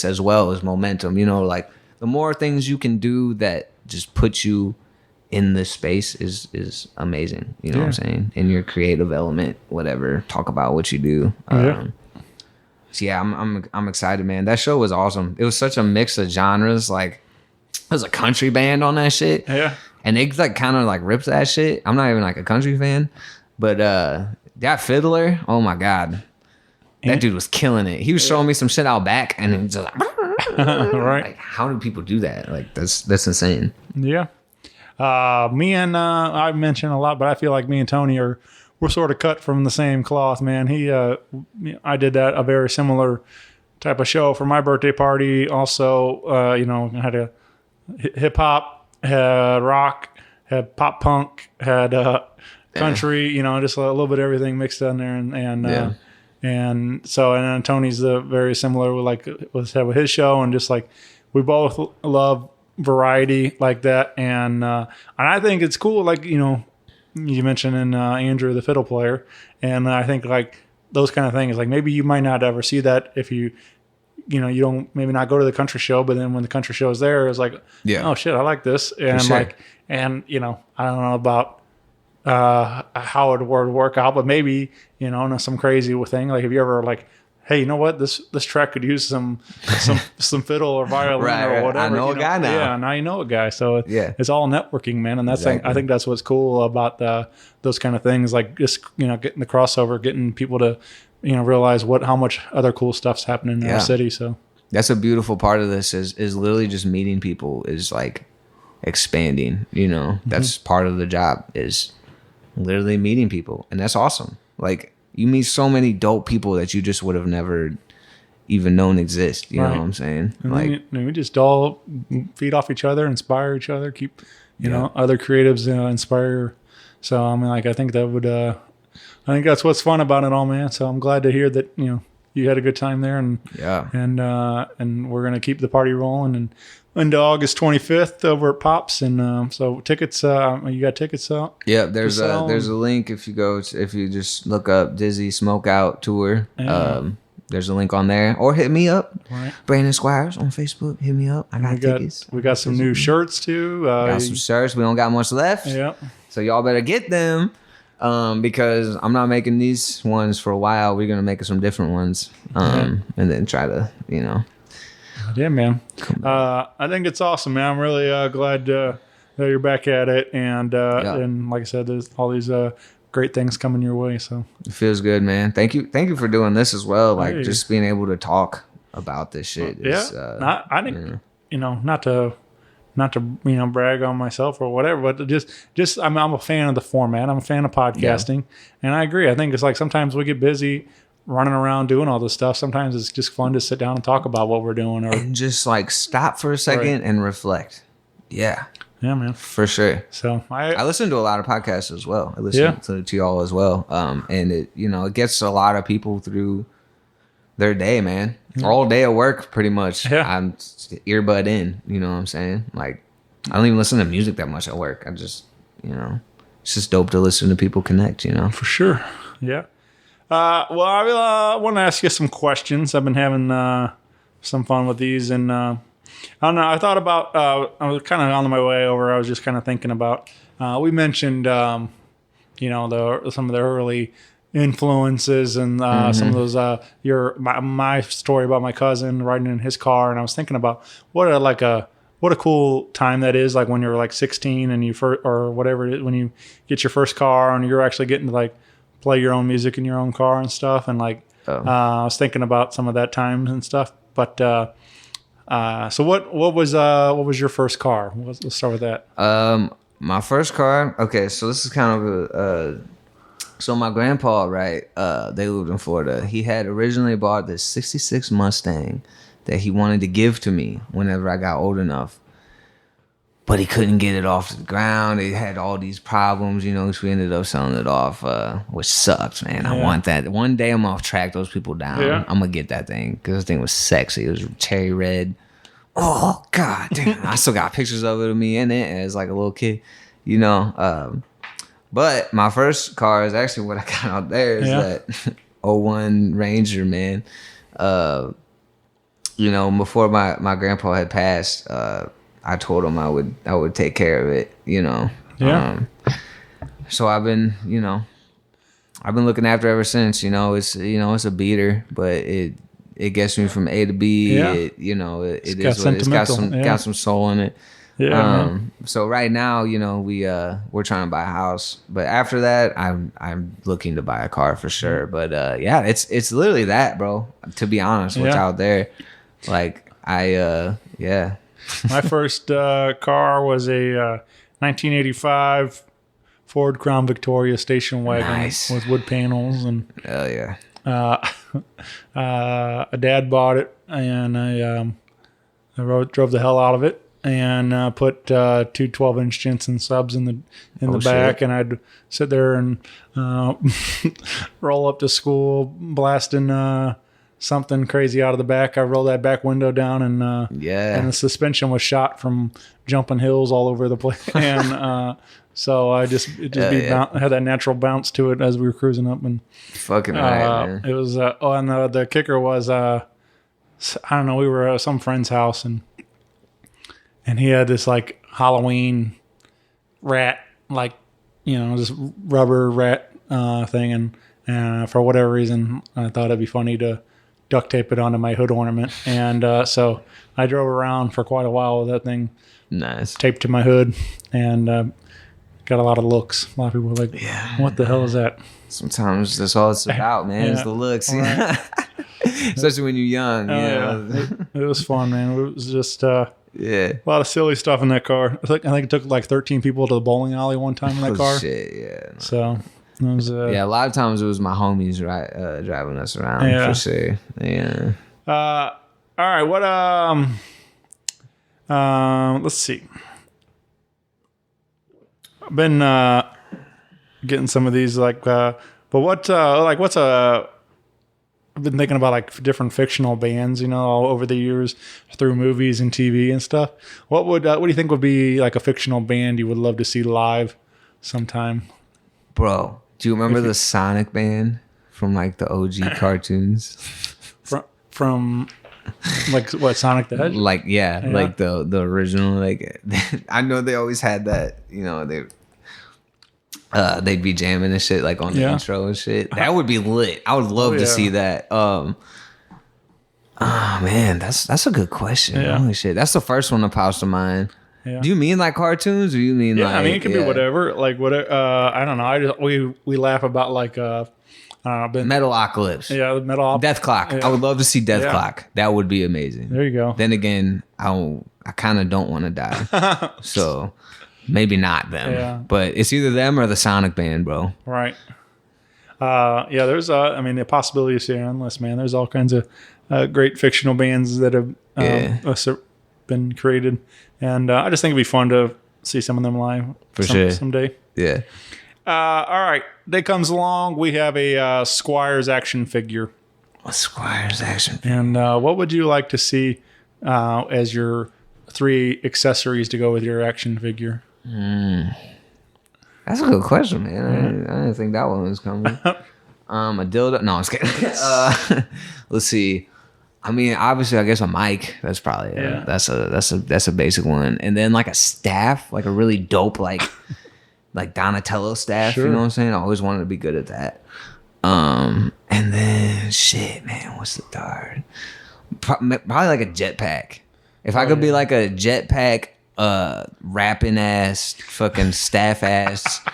as well as momentum. Like the more things you can do that just put you in this space is amazing. You know what I'm saying? In your creative element, whatever. Talk about what you do. So yeah, I'm excited, man. That show was awesome. It was such a mix of genres. Like there's a country band on that shit. Yeah. And they like kind of like ripped that shit. I'm not even like a country fan, but that fiddler, oh my god, that dude was killing it. He was showing me some shit out back, and it was just like, right? Like, how do people do that? Like that's insane. Yeah. Me and I mentioned a lot, but I feel like me and Tony we're sort of cut from the same cloth, man. I did a very similar type of show for my birthday party. Also, had a hip hop. Had rock, had pop punk, had country, just a little bit of everything mixed in there, and so Tony's very similar with his show, and just like we both love variety like that, and I think it's cool, like you mentioned in Andrew the fiddle player, and I think like those kind of things, like maybe you might not ever see that if you don't maybe not go to the country show, but then when the country show is there, it's like, oh shit, I like this. And I'm like, I don't know about how it would work out, but maybe, some crazy thing. Like if you ever like, hey, you know what, this track could use some fiddle or violin or whatever. I know a guy now. Yeah, now you know a guy. So it's all networking, man. And that's I think that's what's cool about those kind of things, like just, getting the crossover, getting people to, realize how much other cool stuff's happening in our city. So that's a beautiful part of this is literally just meeting people, is like expanding, that's part of the job, is literally meeting people. And that's awesome. Like you meet so many dope people that you just would have never even known exist. You know what I'm saying? And like we just all feed off each other, inspire each other, keep, other creatives inspire. So, I mean, like, I think that would, I think that's what's fun about it all, man. So I'm glad to hear that, you had a good time there, and we're going to keep the party rolling, and into August 25th over at Pops. And so tickets, you got tickets out? Yeah, there's a link if you just look up Dizzy Smokeout Tour. There's a link on there, or hit me up. Right. Brandon Squires on Facebook. Hit me up. I got tickets. We got some new shirts too. Got some shirts. We don't got much left. Yeah. So y'all better get them. Because I'm not making these ones for a while. We're gonna make some different ones, and then try to, Yeah, man. I think it's awesome, man. I'm really glad that you're back at it, and like I said, there's all these great things coming your way. So it feels good, man. Thank you for doing this as well. Like just being able to talk about this shit. I think not to brag on myself or whatever, but just I'm a fan of the format. I'm a fan of podcasting, and I agree. I think it's like sometimes we get busy running around doing all this stuff. Sometimes it's just fun to sit down and talk about what we're doing, and just like stop for a second and reflect. Yeah, man, for sure. So I listen to a lot of podcasts as well. I listen to y'all as well, and it it gets a lot of people through their day, man. all day at work, pretty much. Yeah. I'm earbud in. You know what I'm saying? Like, I don't even listen to music that much at work. I just, it's just dope to listen to people connect. For sure. Yeah. Well, I want to ask you some questions. I've been having some fun with these, and I don't know. I thought about. I was kind of on my way over. I was just kind of thinking about. We mentioned, some of the early influences and some of those. My story about my cousin riding in his car, and I was thinking about what a cool time that is. Like when you're like 16 and or whatever it is, when you get your first car and you're actually getting to like play your own music in your own car and stuff. And like, I was thinking about some of that time and stuff. But so what was your first car? Let's start with that. My first car. Okay, so this is kind of so my grandpa, right? They lived in Florida. He had originally bought this '66 Mustang that he wanted to give to me whenever I got old enough. But he couldn't get it off the ground. It had all these problems, so we ended up selling it off, which sucks, man. I want that. One day I'm going to track those people down. Yeah. I'm going to get that thing because this thing was sexy. It was cherry red. Oh, God damn. I still got pictures of it of me in it as like a little kid, But my first car is actually what I got out there is that '01 Ranger, man. Before my grandpa had passed, I told him I would take care of it, Yeah. So I've been looking after it ever since. It's a beater, but it gets me from A to B. Yeah. It's got some soul in it. Yeah. So right now, we're trying to buy a house, but after that, I'm looking to buy a car for sure. But it's literally that, bro. To be honest, what's out there, like My first car was a 1985 Ford Crown Victoria station wagon with wood panels, and hell yeah. A dad bought it, and I drove the hell out of it, and put two 12-inch Jensen subs in the back, and I'd sit there and roll up to school blasting something crazy out of the back. I rolled that back window down, and the suspension was shot from jumping hills all over the place, and so I had that natural bounce to it as we were cruising up, and fucking right, man. It was and the kicker was I don't know, we were at some friend's house, and he had this like Halloween rat, like this rubber rat thing, and for whatever reason I thought it'd be funny to duct tape it onto my hood ornament, and so I drove around for quite a while with that thing taped to my hood, and got a lot of looks. A lot of people were like, what the hell is that? Sometimes that's all it's about, man. It's the looks. Right. Especially when you're young. It was fun, man. It was just a lot of silly stuff in that car. I think it took like 13 people to the bowling alley one time in that car. Shit, yeah. No. So it was, a lot of times it was my homies driving us around for sure. Yeah. All right. What? Let's see. I've been getting some of these but what's I've been thinking about like different fictional bands, all over the years through movies and TV and stuff. What do you think would be like a fictional band you would love to see live sometime? Bro, do you remember the Sonic band from like the OG cartoons? From like what, Sonic the Hedgehog? Like like the original. Like I know they always had that. They'd be jamming and shit like on the intro and shit. That would be lit. I would love to see that. Oh man, that's a good question. Holy shit, that's the first one that pops to mind. Yeah. Do you mean like cartoons, or you mean like? I mean it can be whatever. Like whatever. I don't know. We laugh about like Metalocalypse. Yeah, Death Clock. Yeah. I would love to see Death Clock. That would be amazing. There you go. Then again, I kind of don't want to die, so maybe not them. Yeah. But it's either them or the Sonic band, bro. Right. There's the possibilities here are endless, man. There's all kinds of great fictional bands that have been created, and I just think it'd be fun to see some of them live someday. Yeah. All right. Day comes along. We have a Squires action figure. A Squires action. And what would you like to see as your 3 accessories to go with your action figure? That's a good question, man. I didn't think that one was coming. A dildo. No, I'm just kidding. Let's see. I mean, obviously, I guess a mic. That's probably that's a basic one. And then like a staff, like a really dope like Donatello staff. Sure. You know what I'm saying? I always wanted to be good at that. And then shit, man, what's the third? Probably like a jetpack. If I could be like a jetpack, rapping ass, fucking staff ass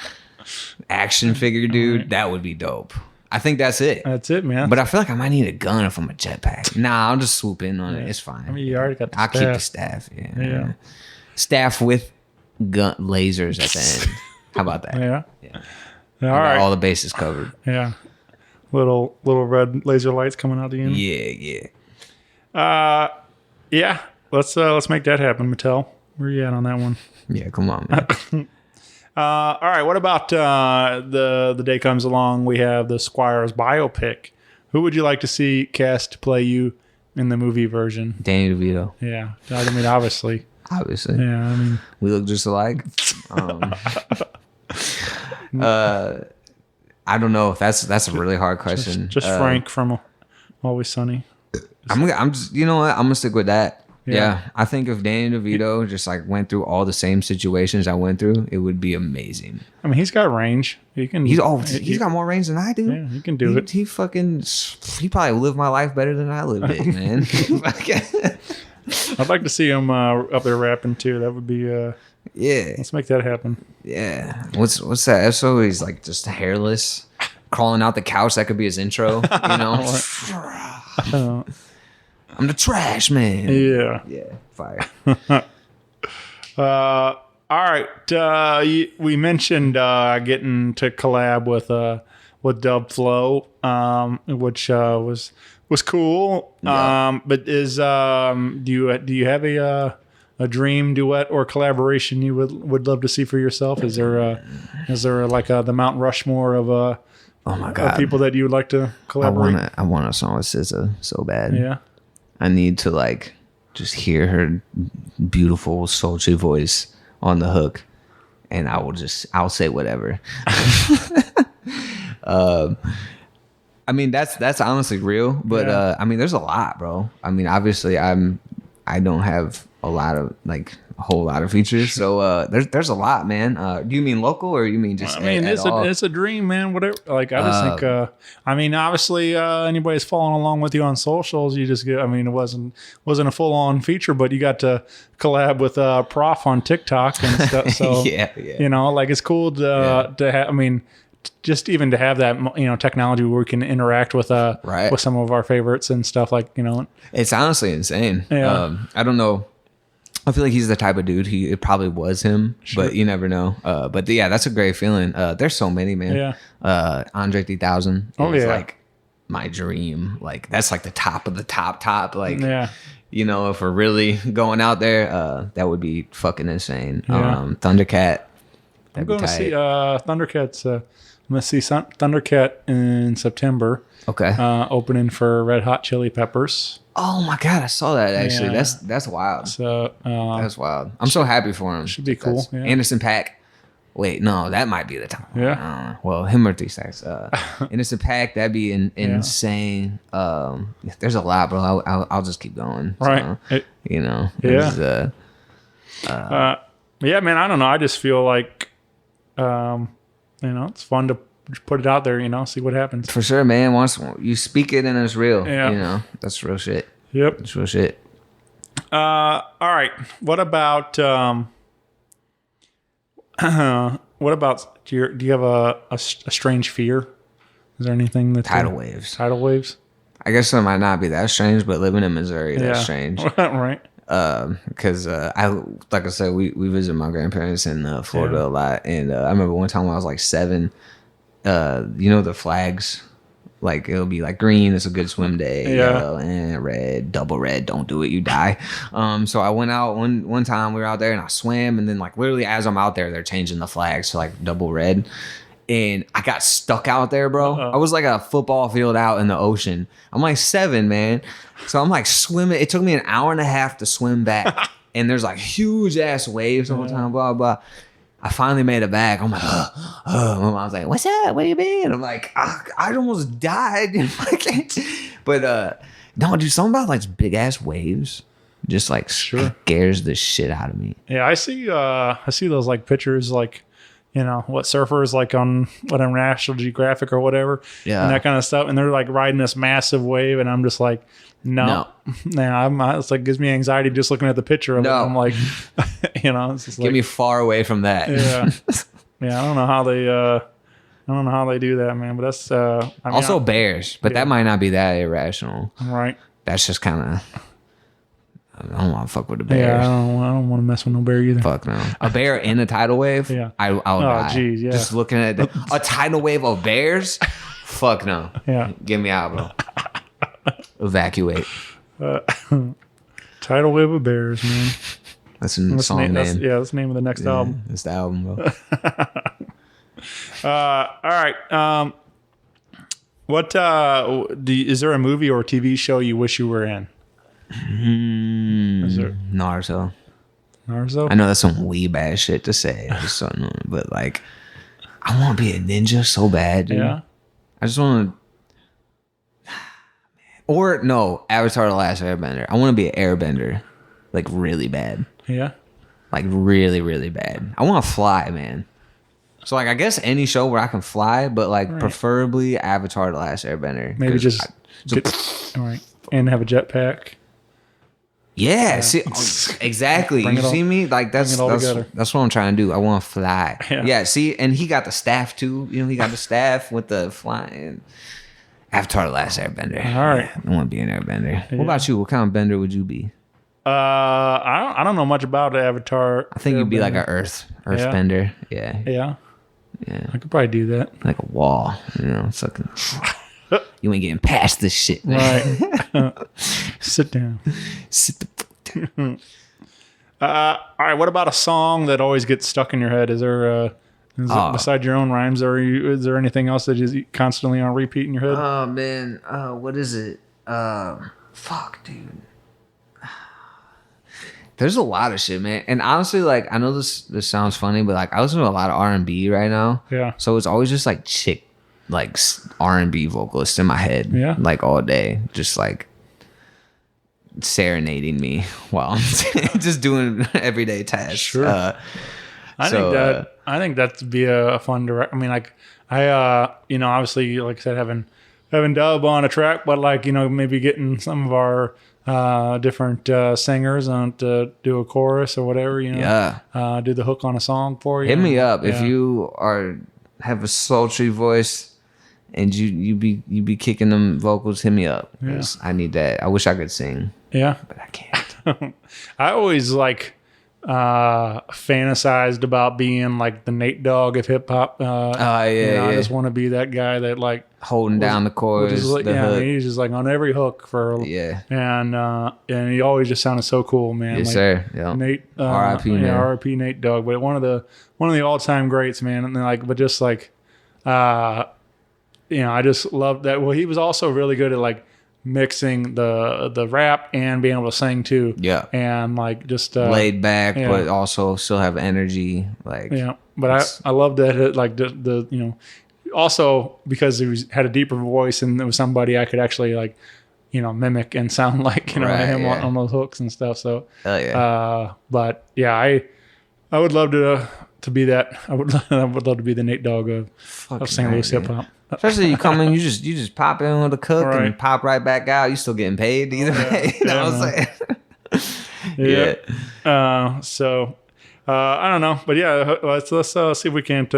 action figure dude, that would be dope. I think that's it. That's it, man. But I feel like I might need a gun if I'm a jetpack. Nah, I'll just swoop in on it. It's fine. I mean, you already got the I'll staff. keep the staff. Yeah. Staff with gun lasers at the end. How about that? Yeah. I All got right. all the bases covered. Yeah. Little red laser lights coming out the end. Yeah. Yeah. Let's make that happen, Mattel. Where you at on that one? Yeah, come on, man. All right. What about the day comes along? We have the Squires biopic. Who would you like to see cast to play you in the movie version? Danny DeVito. Yeah. I mean, obviously. Obviously. Yeah. I mean, We look just alike. I don't know if that's a really hard question. just Frank from Always Sunny. I'm just, you know what? I'm gonna stick with that. Yeah. Yeah. I think if Danny DeVito just like went through all the same situations I went through, it would be amazing. I mean, he's got range. He can. He's got more range than I do. Yeah, he can do it. He probably lived my life better than I lived it, man. I'd like to see him up there rapping too. That would be. Yeah. Let's make that happen. Yeah. What's that episode? He's like just hairless, crawling out the couch. That could be his intro. You know. I'm the trash man. Yeah. Yeah. Fire. All right. We mentioned getting to collab with Dub Flow, which was cool. Yeah. But do you have a dream duet or collaboration you would love to see for yourself? Is there like the Mount Rushmore of Oh my god. people that you would like to collaborate? I want a song with SZA so bad. Yeah. I need to like just hear her beautiful sultry voice on the hook, and I'll say whatever. I mean that's honestly real, but Yeah. I mean there's a lot, bro. I mean obviously I don't have a whole lot of features, so there's a lot, man. Do you mean local or you mean just? I mean, at all? it's a dream, man. Whatever. Like, I just think. I mean, obviously, anybody's following along with you on socials, you just get. I mean, it wasn't a full on feature, but you got to collab with Prof on TikTok and stuff. So yeah. you know, like it's cool to have. I mean, just even to have that technology where we can interact with Right. with some of our favorites and stuff, like It's honestly insane. Yeah. I don't know. I feel like he's the type of dude. It probably was him, but you never know. But yeah, that's a great feeling. There's so many, man. Yeah. Andre 3000 Oh, is yeah. like my dream. Like that's like the top of the top. Like, Yeah. you know, if we're really going out there, that would be fucking insane. Yeah. Thundercat. I'm That'd be going to see tight. Thundercat's. I'm going to see Thundercat in September. Okay. Opening for Red Hot Chili Peppers. Oh my god, I saw that actually. Yeah. That's wild. So That's wild. I'm so happy for him. should be cool, yeah. Anderson .Paak. Wait, no, that might be the top. Yeah. Well, him or 3 Stacks. Anderson .Paak, that'd be insane. There's a lot, bro. I'll just keep going. Right. So, you know. Yeah. Yeah, man. I don't know. I just feel like, it's fun to put it out there. See what happens. For sure, man. Once you speak it and it's real. Yeah. You know, that's real shit. Yep. That's real shit. All right. What about? What about? Do you have a strange fear? Is there anything that Tidal waves. Tidal waves. I guess it might not be that strange, but living in Missouri, that's Yeah. strange. Right. Because like I said, we visit my grandparents in Florida a lot, and I remember one time when I was like 7. The flags, like it'll be like green, it's a good swim day, yellow and red, double red, don't do it, you die. So I went out one time, we were out there and I swam, and then like literally as I'm out there, they're changing the flags to like double red. and I got stuck out there, bro. I was like a football field out in the ocean. I'm like 7, man. So I'm like swimming. It took me an hour and a half to swim back. And there's like huge ass waves all the time, blah, blah. I finally made it back. I'm like, my mom's like, what's up? Where you been? I'm like, I almost died. But no, dude, something about like big ass waves just like scares the shit out of me. Yeah, I see those like pictures, like, you know, what surfers like on whatever National Geographic or whatever, and that kind of stuff, and they're like riding this massive wave, and I'm just like, no. It's like gives me anxiety just looking at the picture of it. I'm like, you know, it's just get me far away from that. Yeah, I don't know how they do that, man. But that's also bears, but that might not be that irrational, right? That's just kind of. I don't want to fuck with a bear. Yeah, I don't want to mess with no bear either. Fuck no. A bear in a tidal wave? Yeah. I'll die. Geez, yeah. Just looking at a tidal wave of bears? Fuck no. Yeah. Get me out, bro. Evacuate. Tidal wave of bears, man. That's a song name. That's the name of the next album. That's the album, bro. All right. Is there a movie or TV show you wish you were in? Naruto. Naruto? I know that's some weeb ass shit to say, but like, I want to be a ninja so bad, dude. Yeah. I just want to. Or no, Avatar: The Last Airbender. I want to be an airbender, like really bad. Yeah. Like really, really bad. I want to fly, man. So like, I guess any show where I can fly, but like preferably Avatar: The Last Airbender. Maybe just all right, and have a jetpack. Yeah, see, exactly. You see me? Like that's what I'm trying to do. I want to fly. Yeah, see, and he got the staff too. You know, he got the staff with the flying. Avatar: The Last Airbender. All right, I want to be an airbender. What about you? What kind of bender would you be? I don't know much about Avatar. I think you'd be like an earthbender. Yeah. I could probably do that. Like a wall, you know, fucking. You ain't getting past this shit, man. Right. Sit down. Sit the fuck down. All right. What about a song that always gets stuck in your head? Is there besides your own rhymes, is there anything else that is constantly on repeat in your head? Oh man, what is it? Fuck, dude. There's a lot of shit, man. And honestly, like, I know this sounds funny, but like, I listen to a lot of R&B right now. Yeah. So it's always just like chick, like R&B vocalists in my head. Yeah. Like all day, just like serenading me while I'm just doing everyday tasks. Sure. I think that'd be a fun direct. I mean, like obviously, like I said, having Dub on a track, but like, maybe getting some of our different singers on to do a chorus or whatever, do the hook on a song for you. Hit me up if you have a sultry voice and you be kicking them vocals. Hit me up. Yeah. I need that. I wish I could sing. Yeah, but I can't. I always fantasized about being like the Nate Dogg of hip hop. I just want to be that guy that like holding down the chorus. He's just like on every hook for and he always just sounded so cool, man. Yes, sir. Yeah. Nate, R.I.P. man. R.I.P. Nate Dogg, but one of the all time greats, man. And I just loved that. Well, he was also really good at like mixing the rap and being able to sing too. Yeah. And like just laid back, but also still have energy. Like but I love that like the also because he had a deeper voice and it was somebody I could actually like mimic and sound like him on those hooks and stuff. So but yeah, I would love to be that. I would love to be the Nate Dogg of St. Louis hip hop. Especially you come in, you just pop in with a cook and pop right back out. You still getting paid either way. You know what I'm saying? So I don't know, but yeah, let's see if we can't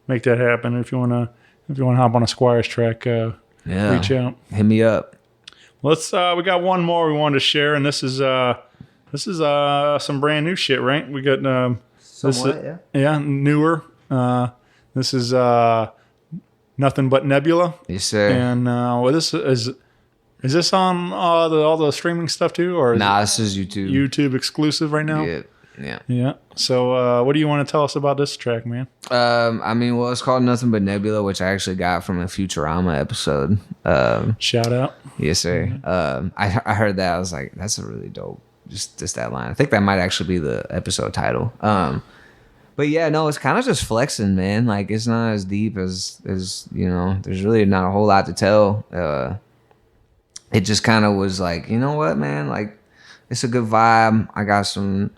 make that happen. If you wanna hop on a Squires track, reach out. Hit me up. Let's. We got one more we wanted to share, and this is some brand new shit, right? We got newer. This is Nothing But Nebula. Yes, sir. And this is this on all the streaming stuff too, or this is YouTube. YouTube exclusive right now. Yeah. Yeah. Yeah. So, what do you want to tell us about this track, man? I mean, well, it's called Nothing But Nebula, which I actually got from a Futurama episode. Shout out. Yes, sir. I heard that. I was like, that's a really dope. Just that line. I think that might actually be the episode title. But yeah, no, it's kind of just flexing, man. Like, it's not as deep as you know. There's really not a whole lot to tell. It just kind of was like, you know what, man? Like, it's a good vibe. I got some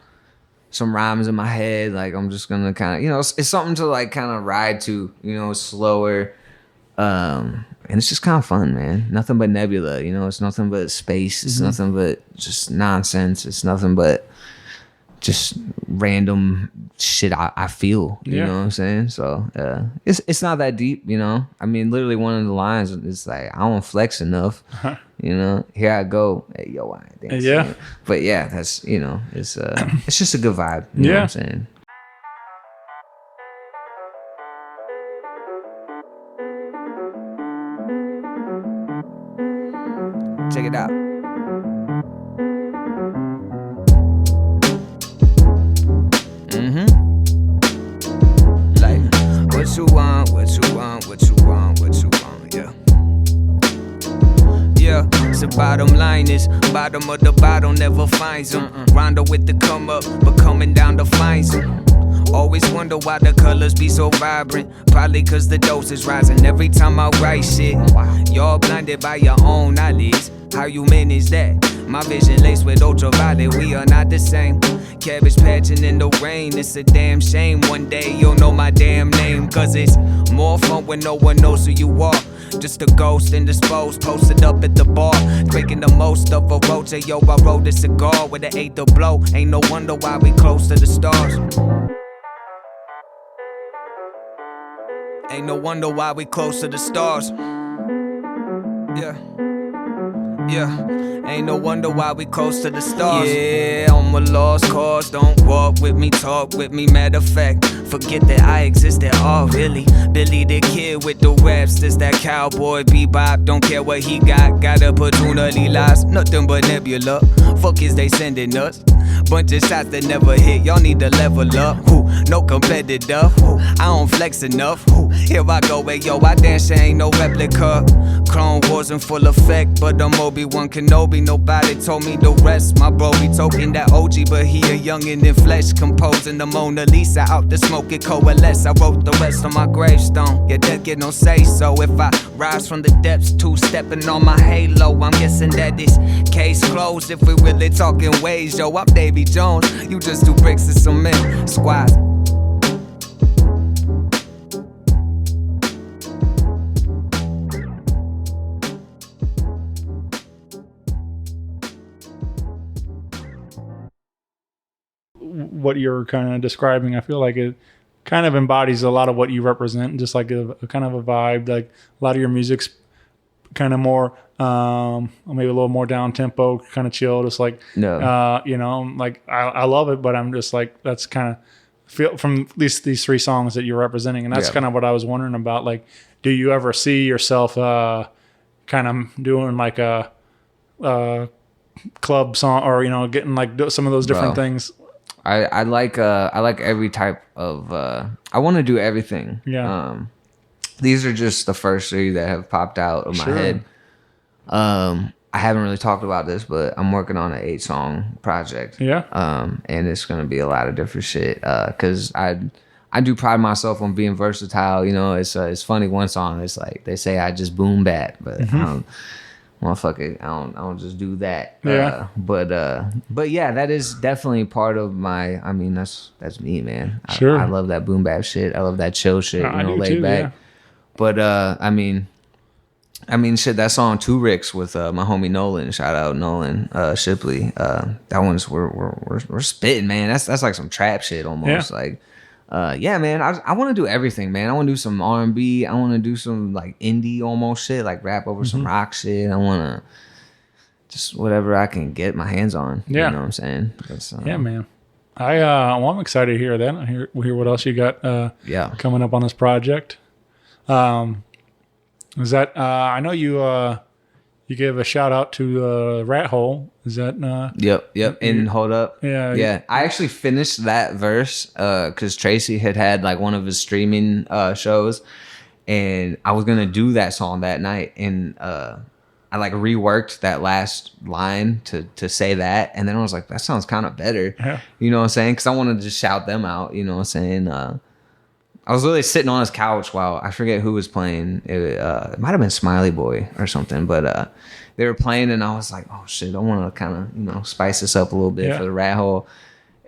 rhymes in my head. Like, I'm just gonna kind of, you know, it's something to like kind of ride to, you know, slower. And it's just kind of fun, man. Nothing but nebula, you know. It's nothing but space. It's nothing but just nonsense. It's nothing but just random shit I feel, you know what I'm saying? So it's not that deep, you know. I mean, literally one of the lines is like, I don't flex enough, you know. Here I go, hey yo, I dance. Yeah. But yeah, that's, you know, it's just a good vibe. You know what I'm saying? Check it out. Like, what you want, what you want, what you want, what you want, yeah. Yeah, so bottom line is, bottom of the bottle never finds them. Rondo with the come up, but coming down to find them. Always wonder why the colors be so vibrant. Probably cause the dose is rising every time I write shit. Y'all blinded by your own eyelids. How you manage that? My vision laced with ultraviolet, we are not the same. Cabbage patching in the rain, it's a damn shame. One day you'll know my damn name. Cause it's more fun when no one knows who you are. Just a ghost indisposed, posted up at the bar, making the most of a road. Yo, I rolled a cigar with an eighth to blow. Ain't no wonder why we close to the stars. Ain't no wonder why we close to the stars. Yeah. Yeah, ain't no wonder why we close to the stars. Yeah, I'm a lost cause. Don't walk with me, talk with me. Matter of fact, forget that I exist at all, really. Billy the Kid with the raps, this that cowboy bebop. Don't care what he got opportunity lies. Nothing but nebula. Fuck is they sending us? Bunch of shots that never hit. Y'all need to level up. No competitive. I don't flex enough. Here I go, hey yo, I dance, ain't no replica. Clone Wars in full effect, but I'm Obi-Wan Kenobi. Nobody told me the rest. My bro be talking that OG, but he a youngin' in flesh. Composing the Mona Lisa out the smoke, it coalesce. I wrote the rest on my gravestone. Yeah, that get no say so. If I rise from the depths, two-stepping on my halo, I'm guessing that this case closed. If we really talking ways, yo, I'm Davy Jones. You just do bricks and cement. Squires. What you're kind of describing, I feel like it kind of embodies a lot of what you represent, just like a kind of a vibe. Like a lot of your music's kind of more, maybe a little more down tempo, kind of chill, just like, you know, like I love it, but I'm just like, that's kind of feel from at least these three songs that you're representing. And that's kind of what I was wondering about. Like, do you ever see yourself kind of doing like a club song, or, you know, getting like some of those different things? I like every type of I want to do everything. Yeah. These are just the first three that have popped out of my head. I haven't really talked about this, but I'm working on an 8-song project. Yeah. And it's gonna be a lot of different shit. Cause I do pride myself on being versatile. You know, it's funny. One song, it's like they say I just boom bat, but motherfucker, I don't just do that. Yeah. But yeah, that is definitely part of my. I mean, that's me, man. Sure. I love that boom bap shit. I love that chill shit. You know, laid back. Yeah. But I mean, shit. That song Two Ricks with my homie Nolan. Shout out Nolan Shipley. That one's we're spitting, man. That's like some trap shit almost. Yeah. Like. Yeah, man, I want to do everything, man. I want to do some R&B. I want to do some like indie almost shit, like rap over some rock shit. I want to just whatever I can get my hands on. Yeah. You know what I'm saying? Yeah, man. I'm excited to hear that. I hear what else you got coming up on this project. Is that I know you you gave a shout out to Rat Hole. Is that Yep. And Hold Up. Yeah. I actually finished that verse because Tracy had like one of his streaming shows, and I was gonna do that song that night, and I like reworked that last line to say that, and then I was like, that sounds kind of better. Yeah. You know what I'm saying? Because I wanted to just shout them out. You know what I'm saying? I was literally sitting on his couch while I forget who was playing. It might have been Smiley Boy or something, but they were playing, and I was like, oh shit, I want to kind of spice this up a little bit for the Rat Hole,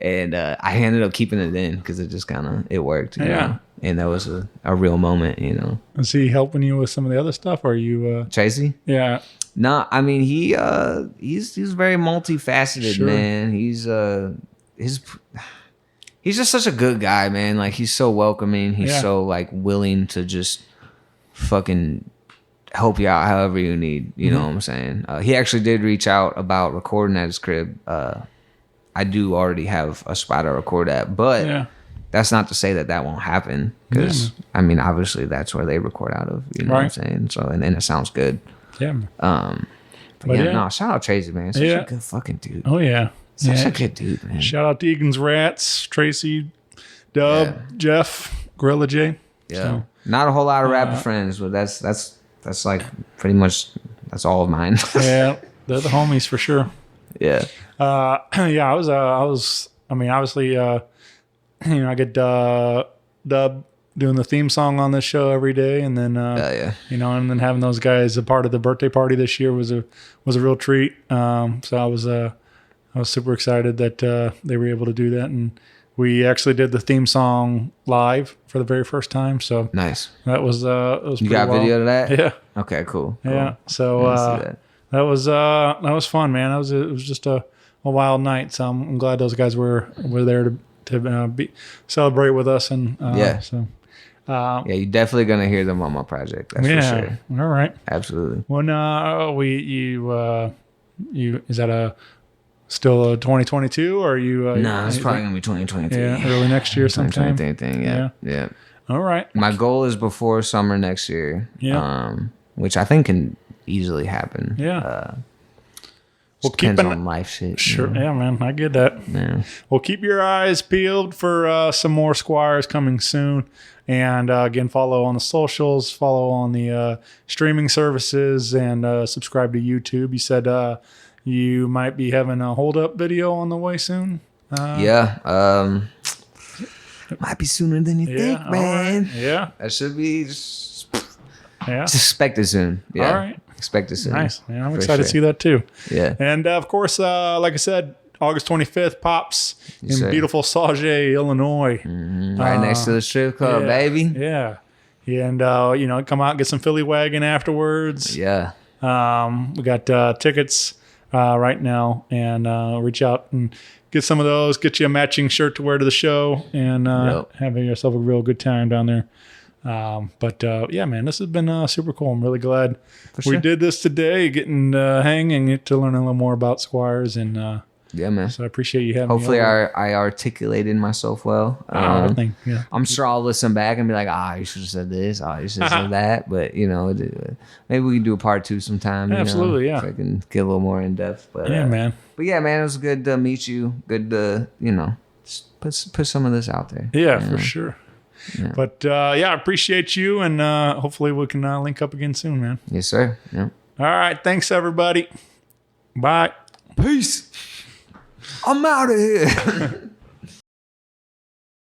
and I ended up keeping it in because it just it worked. You know? And that was a real moment. You know. Is he helping you with some of the other stuff? Or are you Tracy? Yeah. No, I mean he's very multifaceted, Sure. man. He's just such a good guy, man. Like he's so welcoming. He's so like willing to just fucking help you out however you need. You know what I'm saying? He actually did reach out about recording at his crib. I do already have a spot to record at, but that's not to say that won't happen. Because I mean, obviously that's where they record out of. You know what I'm saying? So and it sounds good. Yeah. But no, shout out Tracy, man. Such a good fucking dude. Oh yeah. Such a good dude, man. Shout out to Egan's Rats, Tracy, Dub, Jeff, Gorilla J. Yeah. So, not a whole lot of rapper friends, but that's like pretty much that's all of mine. yeah, they're the homies for sure. Yeah. I was. I mean, obviously, I get Dub doing the theme song on this show every day, and then and then having those guys a part of the birthday party this year was a real treat. So I was super excited that they were able to do that, and we actually did the theme song live for the very first time. So nice. That was you got video of that? Yeah. Okay. Cool. Yeah. So that was fun, man. It was just a wild night. So I'm glad those guys were there to celebrate with us, and So. You're definitely gonna hear them on my project. That's for sure. All right. Absolutely. When is that still a 2022, or are you? No, it's probably gonna be 2023. Yeah, early next year sometime. Thing. Yeah. All right. My goal is before summer next year. Yeah. Which I think can easily happen. Yeah. Depends on life shit. Sure. You know? Yeah, man. I get that. Yeah. Well, keep your eyes peeled for some more Squires coming soon. And again, follow on the socials, follow on the streaming services, and subscribe to YouTube. You said you might be having a hold-up video on the way soon. Might be sooner than you think, man. Right. Yeah. That should be just Yeah. expect it soon. Yeah. All right. Expect it soon. Nice. Yeah, I'm excited to see that too. Yeah. And of course, like I said, August 25th pops in beautiful Sauget, Illinois. Right next to the strip club, baby. Yeah. And, come out and get some Philly wagon afterwards. Yeah. We got tickets right now, and reach out and get some of those, get you a matching shirt to wear to the show, and have yourself a real good time down there. Man, this has been super cool. I'm really glad we did this today, getting to hang and get to learn a little more about Squires, and yeah, man. so I appreciate you having Hopefully me over. I articulated myself well. Yeah. I'm sure I'll listen back and be like, you should have said this. You should have said that. But, maybe we can do a part 2 sometime. Absolutely, yeah. So I can get a little more in depth. But, Man. But yeah, man, it was good to meet you. Good to, just put some of this out there. Yeah, for sure. Yeah. But, I appreciate you, and hopefully we can link up again soon, man. Yes, sir. Yeah. All right. Thanks, everybody. Bye. Peace. I'm out of here.